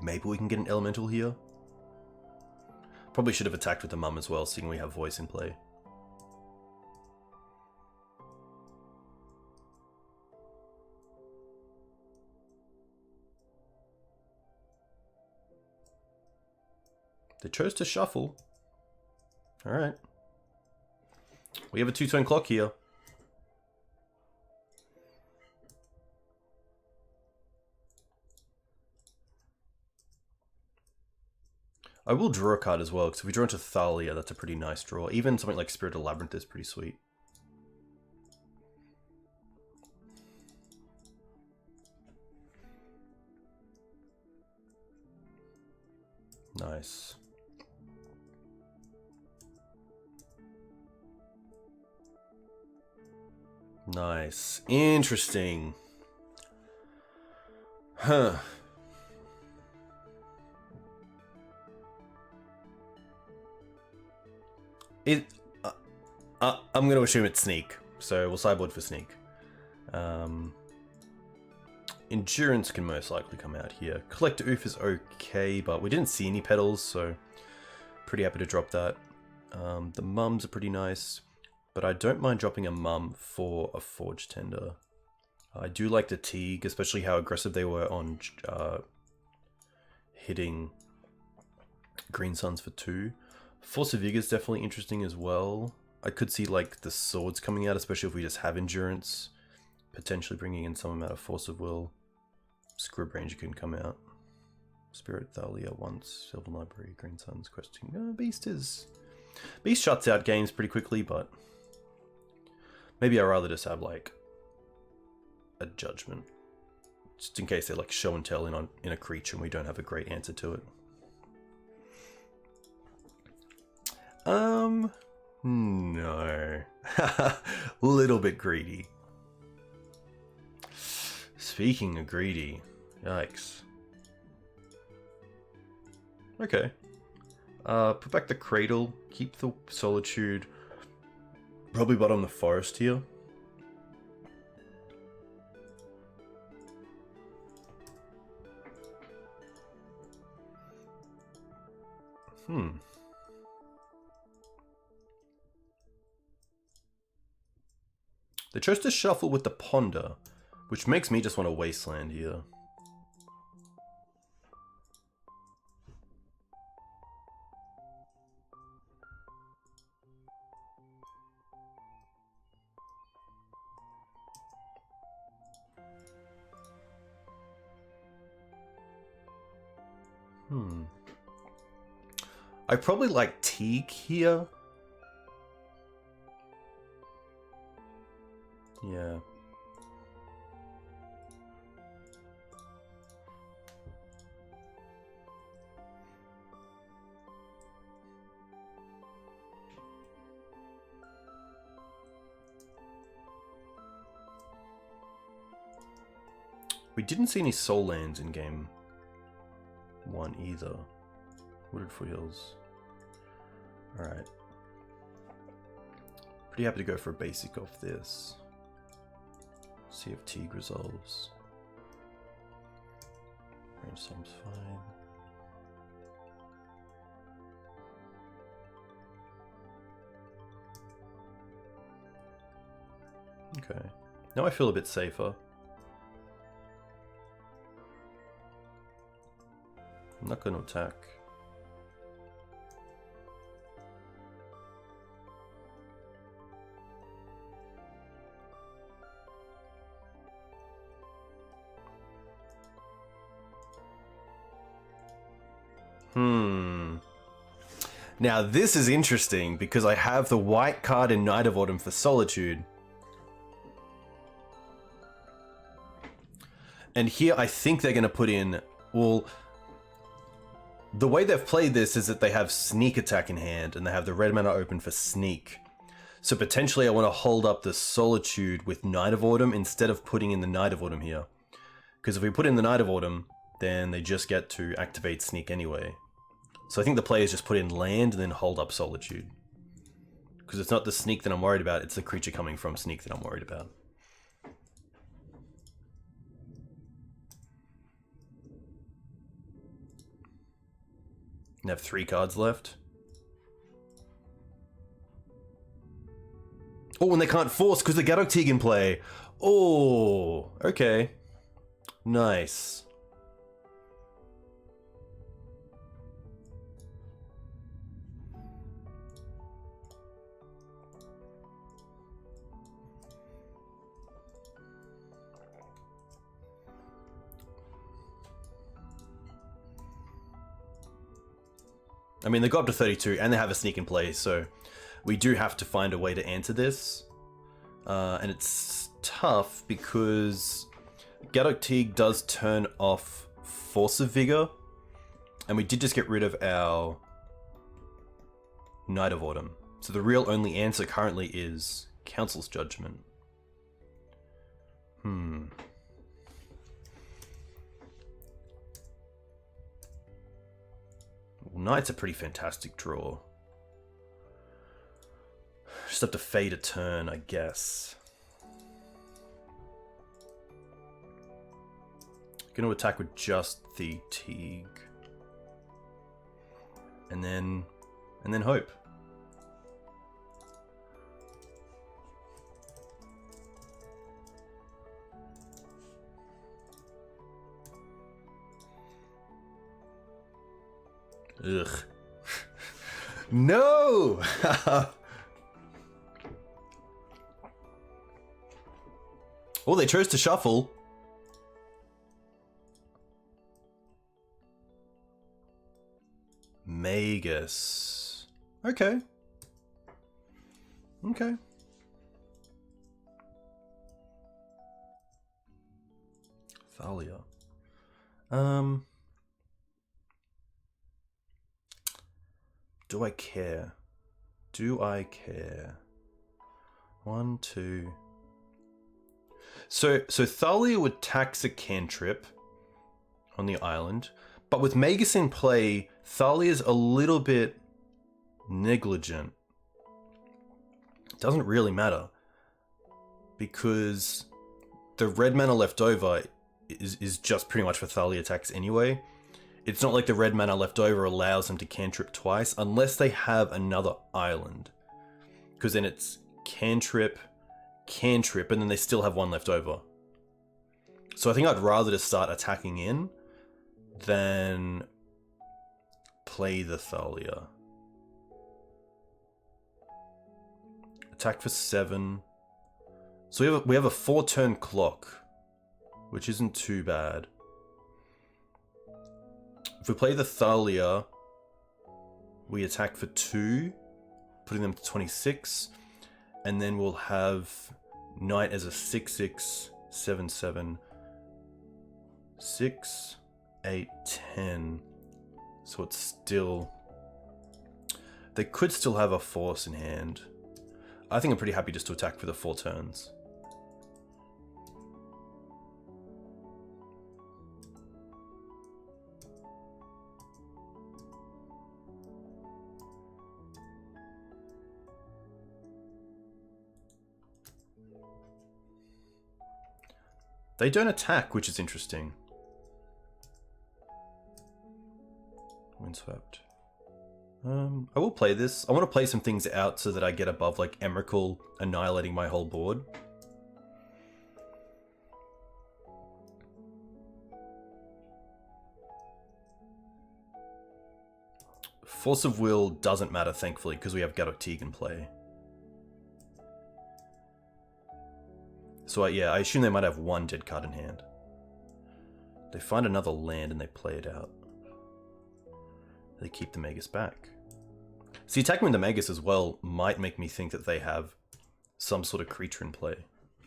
Maybe we can get an elemental here. Probably should have attacked with the mum as well, seeing we have voice in play. They chose to shuffle. Alright. We have a 2-turn clock here. I will draw a card as well, because if we draw into Thalia, that's a pretty nice draw. Even something like Spirit of Labyrinth is pretty sweet. Nice. Nice. Interesting. Huh. I'm going to assume it's Sneak, so we'll sideboard for Sneak. Endurance can most likely come out here. Collect Oof is okay, but we didn't see any petals, so pretty happy to drop that. The mums are pretty nice, but I don't mind dropping a mum for a Forge Tender. I do like the Teeg, especially how aggressive they were on hitting Green Suns for 2. Force of Vigor is definitely interesting as well. I could see like the swords coming out, especially if we just have endurance. Potentially bringing in some amount of Force of Will. Scrib Ranger can come out. Spirit Thalia once. Sylvan Library, Green Suns, Questing. Beast shuts out games pretty quickly, but maybe I'd rather just have like a Judgment. Just in case they like show and tell in a creature and we don't have a great answer to it. No. Little bit greedy. Speaking of greedy, yikes. Okay. Put back the Cradle, keep the Solitude, probably bottom the Forest here. They chose to shuffle with the Ponder, which makes me just want to Wasteland here. I probably like Teeg here. Yeah. We didn't see any soul lands in game 1 either. Wooded Foothills. Alright. Pretty happy to go for a basic off this. See if Teeg resolves. Brainstorm's fine. Okay. Now I feel a bit safer. I'm not going to attack. Now this is interesting because I have the white card in Night of Autumn for Solitude. And here I think they're going to put in, well, the way they've played this is that they have Sneak Attack in hand and they have the red mana open for Sneak. So potentially I want to hold up the Solitude with Night of Autumn instead of putting in the Night of Autumn here. Because if we put in the Night of Autumn, then they just get to activate Sneak anyway. So I think the players just put in land and then hold up Solitude. Because it's not the Sneak that I'm worried about, it's the creature coming from Sneak that I'm worried about. And have 3 cards left. Oh, and they can't force because the Gaddock Teeg in play. Oh, okay. Nice. I mean, they got up to 32 and they have a Sneak in play, so we do have to find a way to answer this. And it's tough because Gaddock Teeg does turn off Force of Vigor, and we did just get rid of our Night of Autumn. So the real only answer currently is Council's Judgment. Well, Knight's a pretty fantastic draw. Just have to fade a turn, I guess. Going to attack with just the Teeg. And then hope. Ugh. No! Oh, they chose to shuffle. Magus. Okay. Okay. Thalia. Do I care? Do I care? 1, 2. So Thalia would tax a cantrip on the island, but with Magus in play, Thalia's a little bit negligent. Doesn't really matter, because the red mana left over is just pretty much for Thalia tax anyway. It's not like the red mana left over allows them to cantrip twice, unless they have another island. Because then it's cantrip, cantrip, and then they still have 1 left over. So I think I'd rather just start attacking in than play the Thalia. Attack for 7. So we have a 4-turn clock, which isn't too bad. If we play the Thalia, we attack for 2, putting them to 26, and then we'll have Knight as a 6/6, 7/7, 6, 8, 10. So it's still... They could still have a force in hand. I think I'm pretty happy just to attack for the 4 turns. They don't attack, which is interesting. Windswept. I will play this. I want to play some things out so that I get above like Emrakul annihilating my whole board. Force of Will doesn't matter, thankfully, because we have Gaddock Teeg in play. So yeah, I assume they might have 1 dead card in hand. They find another land and they play it out. They keep the Magus back. See, attacking with the Magus as well might make me think that they have some sort of creature in play.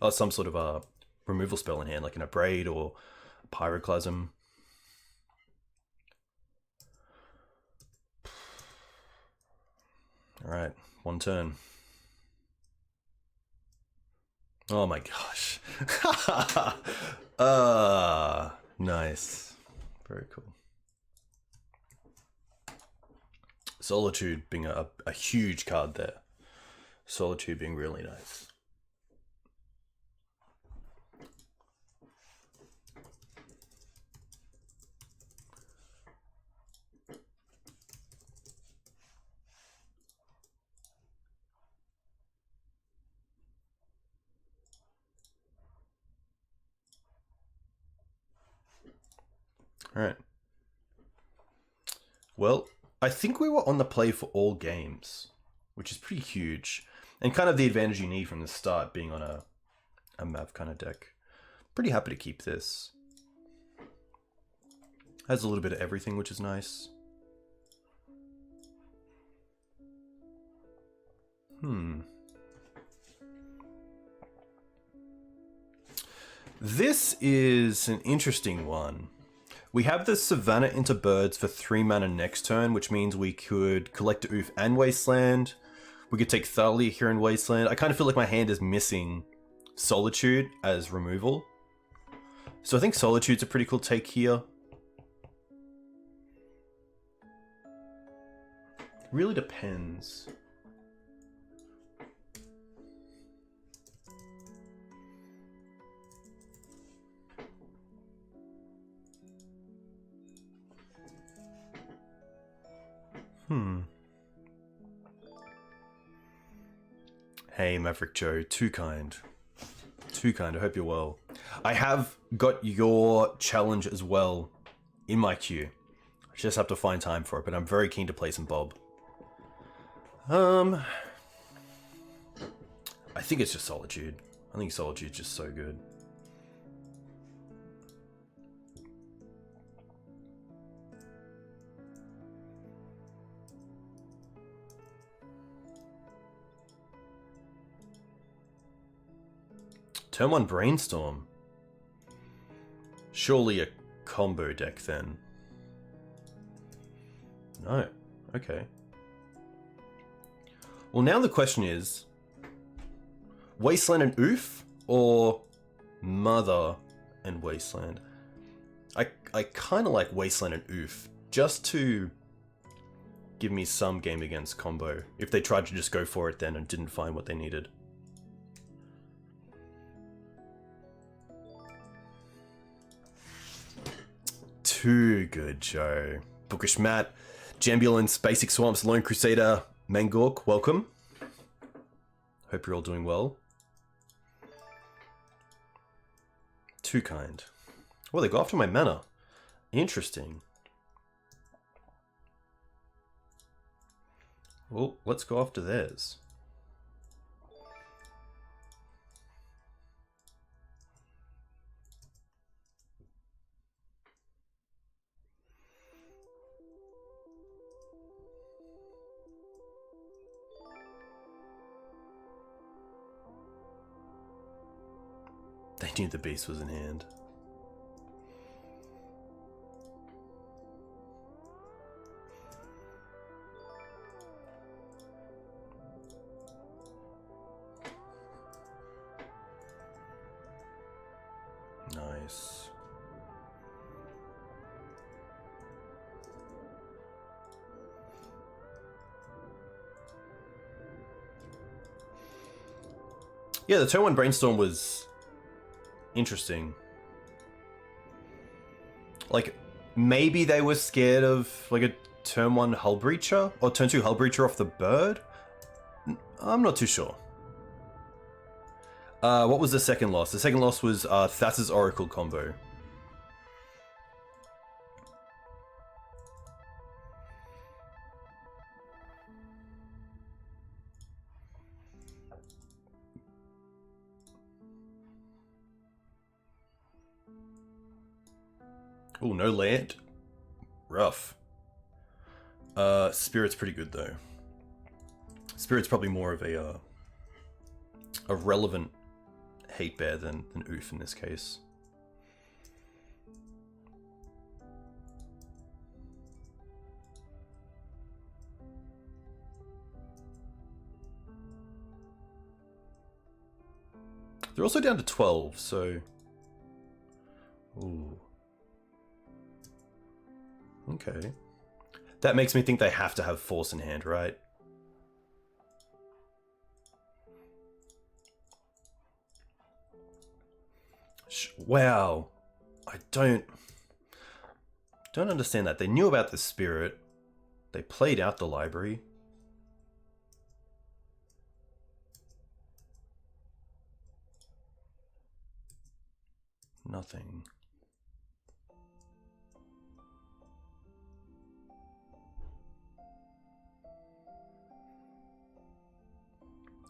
Or some sort of removal spell in hand, like an Abrade or a Pyroclasm. Alright, 1 turn. Oh my gosh. Nice. Very cool. Solitude being a huge card there. Solitude being really nice. All right. Well, I think we were on the play for all games, which is pretty huge. And kind of the advantage you need from the start, being on a Mav kind of deck. Pretty happy to keep this. Has a little bit of everything, which is nice. This is an interesting one. We have the Savannah into Birds for 3 mana next turn, which means we could collect Oof and Wasteland. We could take Thalia here in Wasteland. I kind of feel like my hand is missing Solitude as removal. So I think Solitude's a pretty cool take here. Really depends. Hey, Maverick Joe, too kind. Too kind, I hope you're well. I have got your challenge as well in my queue. I just have to find time for it, but I'm very keen to play some Bob. I think it's just Solitude. I think Solitude's just so good. Turn 1 Brainstorm. Surely a combo deck then. No. Okay. Well, now the question is, Wasteland and Oof or Mother and Wasteland? I kind of like Wasteland and Oof just to give me some game against combo if they tried to just go for it then and didn't find what they needed. Too good, Joe. Bookish Matt, Jambulance, Basic Swamps, Lone Crusader, Mangork, welcome. Hope you're all doing well. Too kind. Well, they go after my mana. Interesting. Well, let's go after theirs. They knew the beast was in hand. Nice. Yeah, the turn 1 Brainstorm was interesting. Like, maybe they were scared of like a turn 1 Hull Breacher or turn 2 Hull Breacher off the bird. I'm not too sure. What was the second loss? The second loss was Thassa's Oracle combo. Oh, no land. Rough. Spirit's pretty good though. Spirit's probably more of a relevant hate bear than Oof in this case. They're also down to 12, so... Ooh. Okay. That makes me think they have to have force in hand, right? Wow. I don't understand that. They knew about the spirit. They played out the library. Nothing.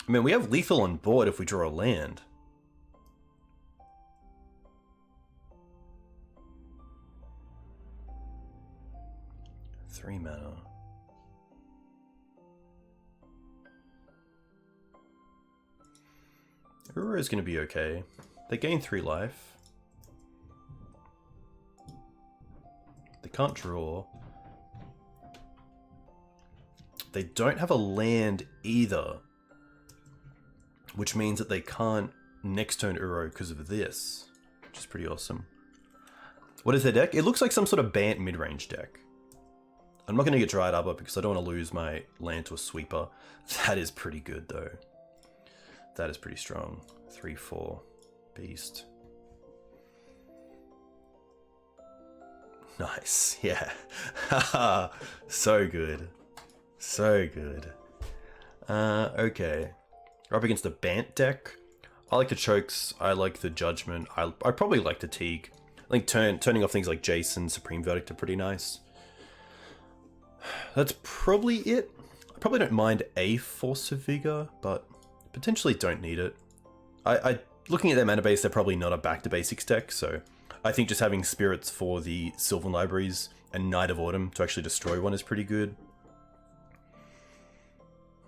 I mean, we have lethal on board if we draw a land. Three mana. Uru is going to be okay. They gain 3 life. They can't draw. They don't have a land either. Which means that they can't next turn Uro because of this. Which is pretty awesome. What is their deck? It looks like some sort of Bant mid-range deck. I'm not going to get Dried Arbor because I don't want to lose my land to a sweeper. That is pretty good though. That is pretty strong. 3/4 beast. Nice, yeah. So good. So good. Okay. We're up against the Bant deck. I like the Chokes. I like the Judgment. I probably like the Teeg. I think turning off things like Jason, Supreme Verdict are pretty nice. That's probably it. I probably don't mind a Force of Vigor, but potentially don't need it. Looking at their mana base, they're probably not a back to basics deck, so I think just having spirits for the Sylvan Libraries and Knight of Autumn to actually destroy one is pretty good.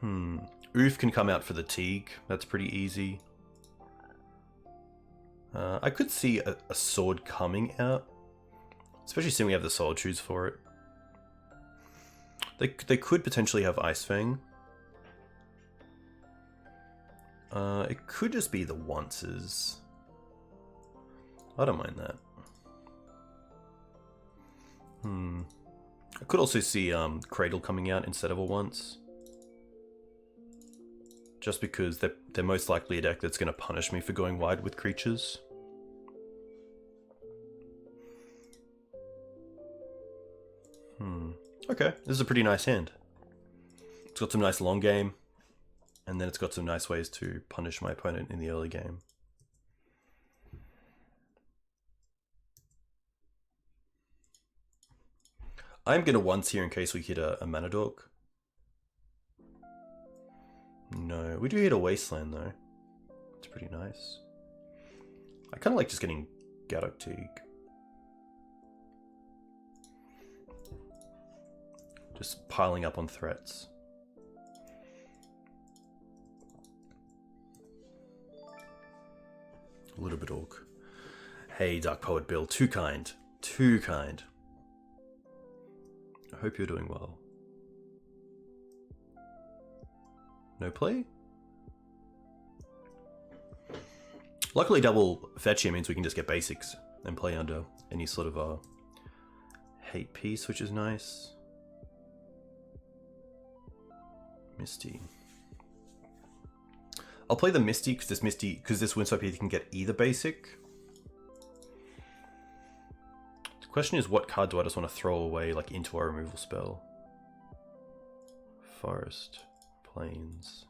Oof can come out for the Teeg. That's pretty easy. I could see a sword coming out, especially seeing we have the Solitudes for it. They could potentially have Ice Fang. It could just be the onces. I don't mind that. I could also see Cradle coming out instead of a once. Just because they're most likely a deck that's going to punish me for going wide with creatures. Okay, this is a pretty nice hand. It's got some nice long game, and then it's got some nice ways to punish my opponent in the early game. I'm going to once here in case we hit a Mana Dork. No, we do hit a Wasteland though. It's pretty nice. I kind of like just getting Gaddock Teeg. Just piling up on threats. A little bit orc. Hey, Dark Poet Bill, too kind. Too kind. I hope you're doing well. No play? Luckily, double fetch here means we can just get basics and play under any sort of a hate piece, which is nice. Misty. I'll play the Misty because this Windswipe here can get either basic. The question is, what card do I just want to throw away, like into our removal spell? Forest, Plains.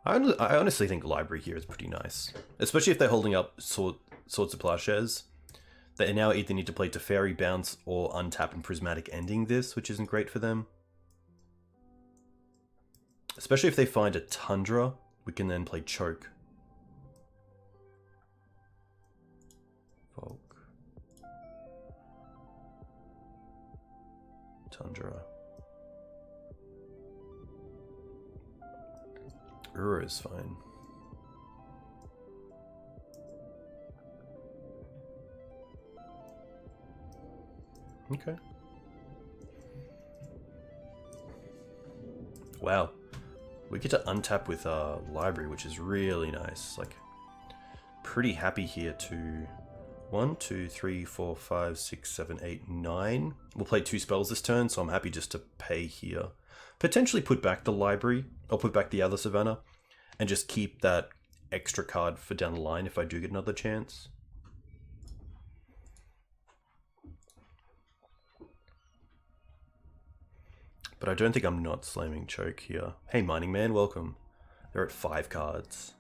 I honestly think Library here is pretty nice, especially if they're holding up Swords of Plowshares. They now either need to play Teferi, Bounce, or untap and Prismatic Ending this, which isn't great for them. Especially if they find a Tundra, we can then play Choke. Volk. Tundra. Ura is fine. Okay. Wow. We get to untap with our library, which is really nice. Like, pretty happy here to 1, 2, 3, 4, 5, 6, 7, 8, 9. We'll play 2 spells this turn, so I'm happy just to pay here. Potentially put back the library, or put back the other Savannah, and just keep that extra card for down the line if I do get another chance. But I don't think I'm not slamming Choke here. Hey Mining Man, welcome. They're at 5 cards.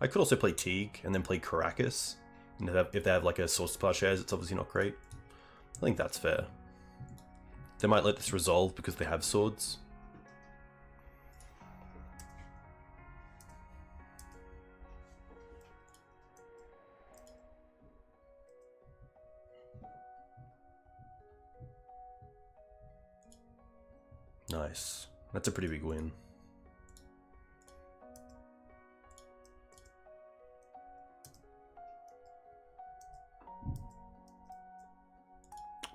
I could also play Teeg and then play Caracas. And if they have like a Source Plowshares, it's obviously not great. I think that's fair. They might let this resolve because they have swords. Nice. That's a pretty big win.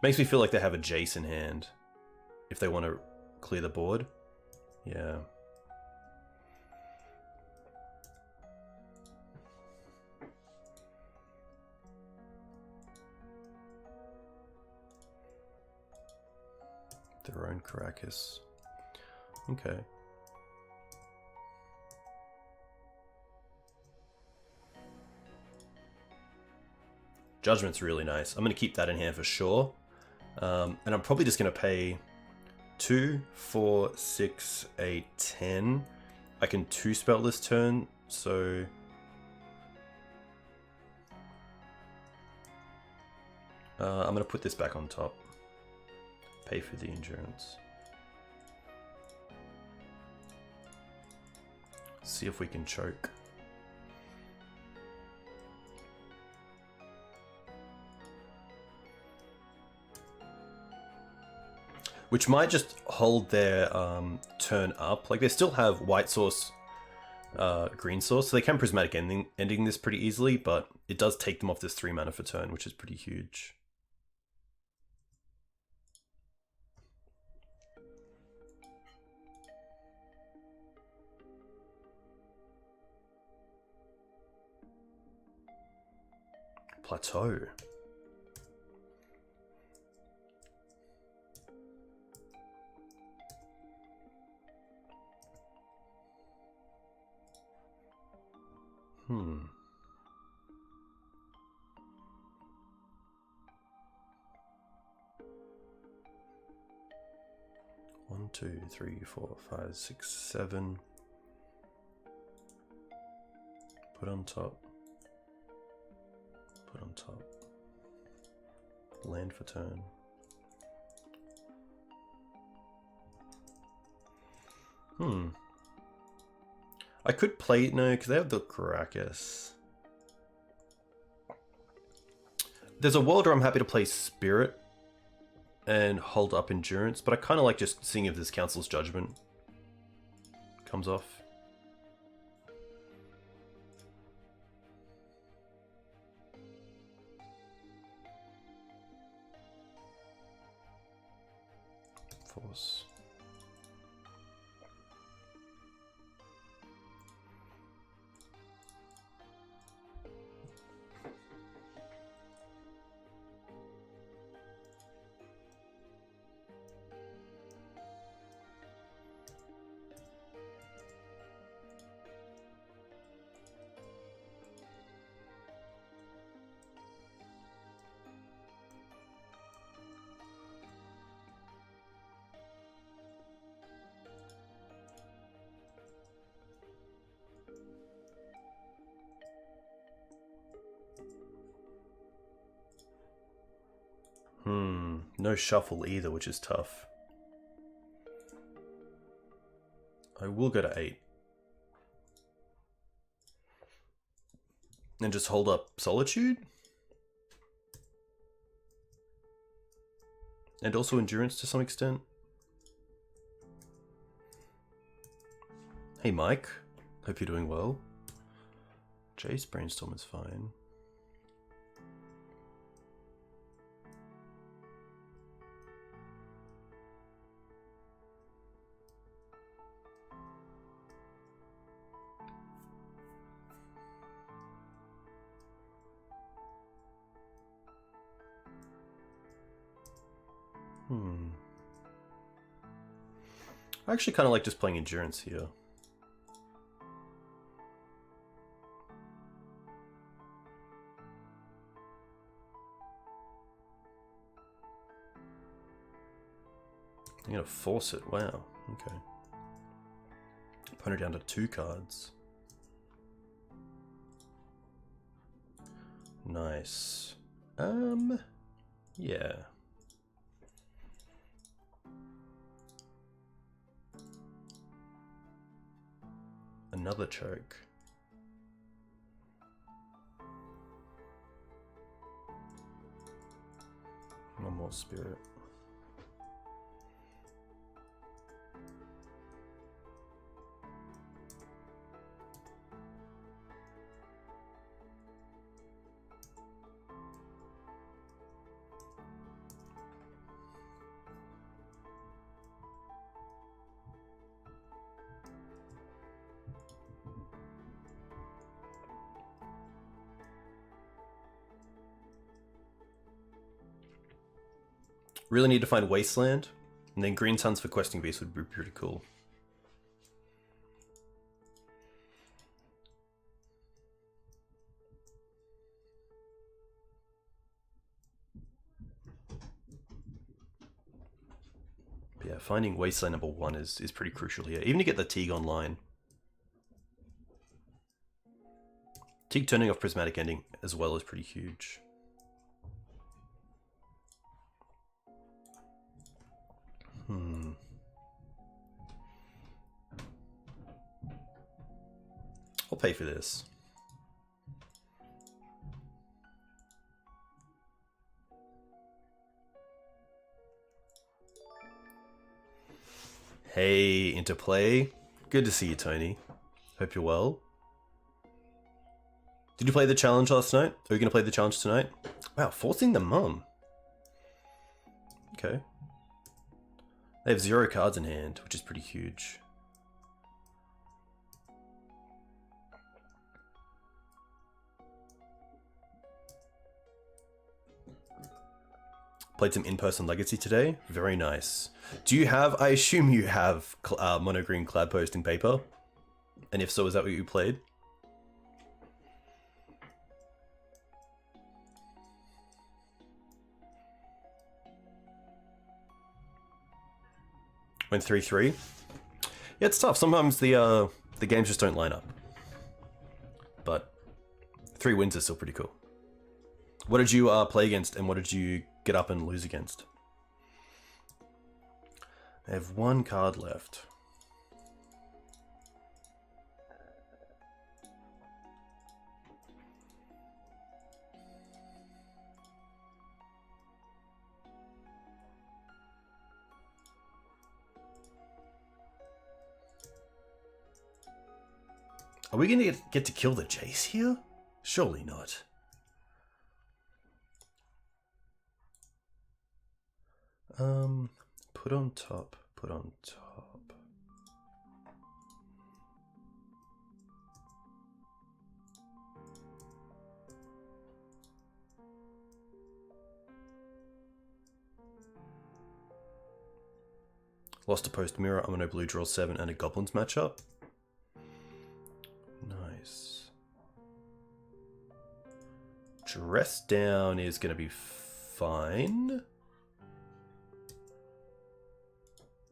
Makes me feel like they have a Jace in hand if they want to clear the board. Yeah. Their own Caracas. Okay. Judgment's really nice. I'm going to keep that in hand for sure. And I'm probably just going to pay 2, 4, 6, 8, 10. I can 2-spell this turn, so... I'm going to put this back on top. Pay for the endurance. See if we can choke. Which might just hold their turn up. Like, they still have white source, green source, so they can prismatic ending this pretty easily, but it does take them off this 3 mana for turn, which is pretty huge. Plateau. One, 2, 3, 4, 5, 6, 7. Put on top. Put on top. Land for turn. I could play, no, because they have the Caracas. There's a world where I'm happy to play Spirit and hold up Endurance, but I kind of like just seeing if this Council's Judgment comes off. Force. No shuffle either, which is tough. I will go to 8. And just hold up Solitude? And also Endurance to some extent. Hey Mike, hope you're doing well. Jace Brainstorm is fine. I actually kind of like just playing Endurance here. I'm gonna force it. Wow. Okay. Opponent down to 2 cards. Nice. Yeah. Another choke. One more spirit. Really need to find Wasteland, and then Green Suns for Questing Beast would be pretty cool. But yeah, finding Wasteland number 1 is pretty crucial here, even to get the Teeg online. Teeg turning off Prismatic Ending as well is pretty huge. I'll pay for this. Hey, Interplay. Good to see you, Tony. Hope you're well. Did you play the challenge last night? Are you going to play the challenge tonight? Wow, forcing the mum. Okay. They have 0 cards in hand, which is pretty huge. Played some in-person Legacy today. Very nice. Do you have, I assume you have mono green Cloud Post in paper? And if so, is that what you played? Went 3-3. Yeah, it's tough. Sometimes the games just don't line up. But 3 wins is still pretty cool. What did you play against, and what did you get up and lose against? I have 1 card left. Are we going to get to kill the Jace here? Surely not. Put on top, put on top. Lost a post mirror, I'm gonna blue draw 7 and a goblins matchup. Nice. Dress down is gonna be fine.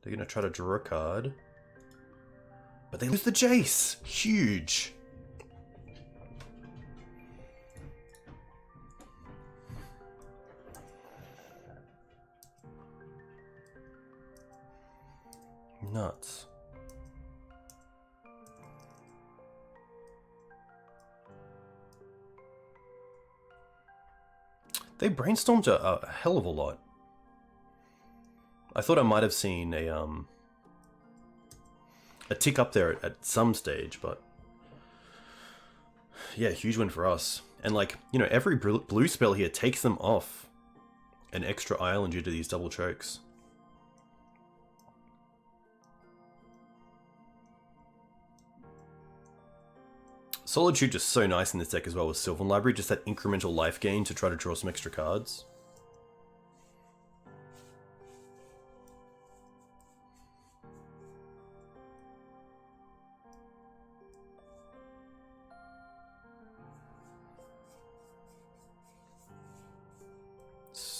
They're going to try to draw a card. But they lose the Jace! Huge! Nuts. They brainstormed a hell of a lot. I thought I might have seen a tick up there at some stage, but yeah, huge win for us. And like, you know, every blue spell here takes them off an extra island due to these double chokes. Solitude just so nice in this deck as well with Sylvan Library, just that incremental life gain to try to draw some extra cards.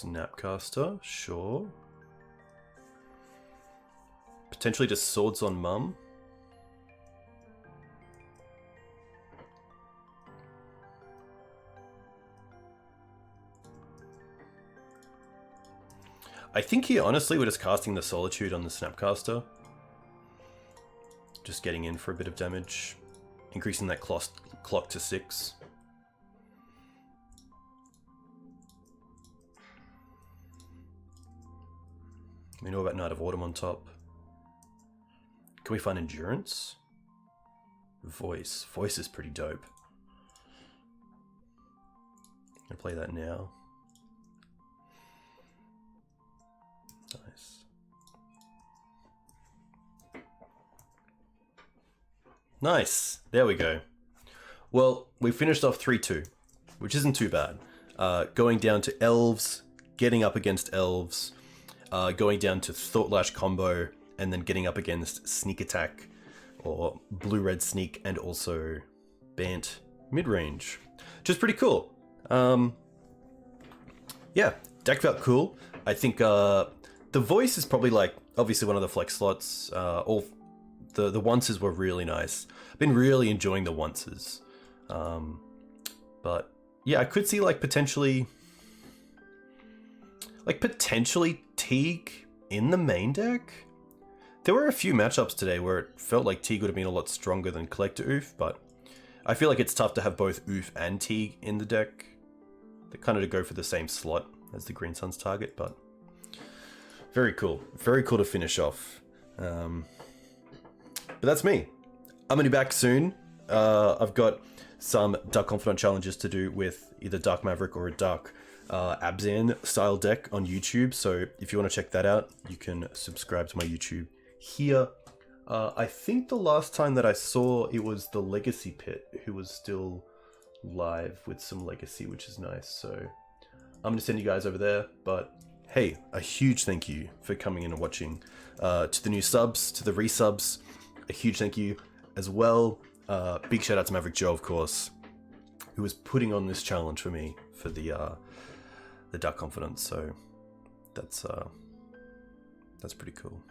Snapcaster, sure. Potentially just Swords on Mum. I think here, honestly, we're just casting the Solitude on the Snapcaster. Just getting in for a bit of damage. Increasing that clock to 6. We know about Knight of Autumn on top. Can we find Endurance? Voice. Voice is pretty dope. I'm gonna play that now. Nice. Nice. There we go. Well, we finished off 3-2, which isn't too bad. Going down to Elves, getting up against Elves, going down to Thought-Lash combo, and then getting up against Sneak Attack, or Blue-Red Sneak, and also Bant midrange. Which is pretty cool. Yeah, deck felt cool. I think the voice is probably like, obviously one of the flex slots. All the onces were really nice. I've been really enjoying the onces. But yeah, I could see like potentially Teeg in the main deck. There were a few matchups today where it felt like Teeg would have been a lot stronger than Collector Oof, but I feel like it's tough to have both Oof and Teeg in the deck. They kind of go for the same slot as the Green Sun's target, but very cool. Very cool to finish off. But that's me. I'm going to be back soon. I've got some Dark Confidant challenges to do with either Dark Maverick or a Dark Abzan style deck on YouTube. So if you want to check that out, you can subscribe to my YouTube here. I think the last time that I saw it was the Legacy Pit who was still live with some Legacy, which is nice. So I'm going to send you guys over there. But hey, a huge thank you for coming in and watching. To the new subs, to the resubs, a huge thank you as well. Big shout out to Maverick Joe, of course, who was putting on this challenge for me for the Dark Confidant. So that's pretty cool.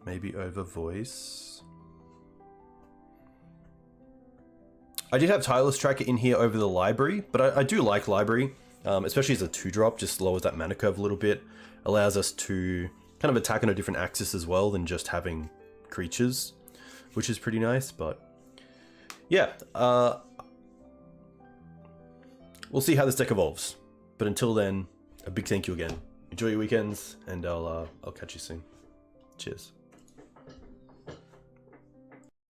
Maybe over voice. I did have Tireless Tracker in here over the library, but I do like library, especially as a 2-drop, just lowers that mana curve a little bit, allows us to kind of attack on a different axis as well than just having creatures, which is pretty nice. But yeah, we'll see how this deck evolves. But until then, a big thank you again. Enjoy your weekends, and I'll catch you soon. Cheers.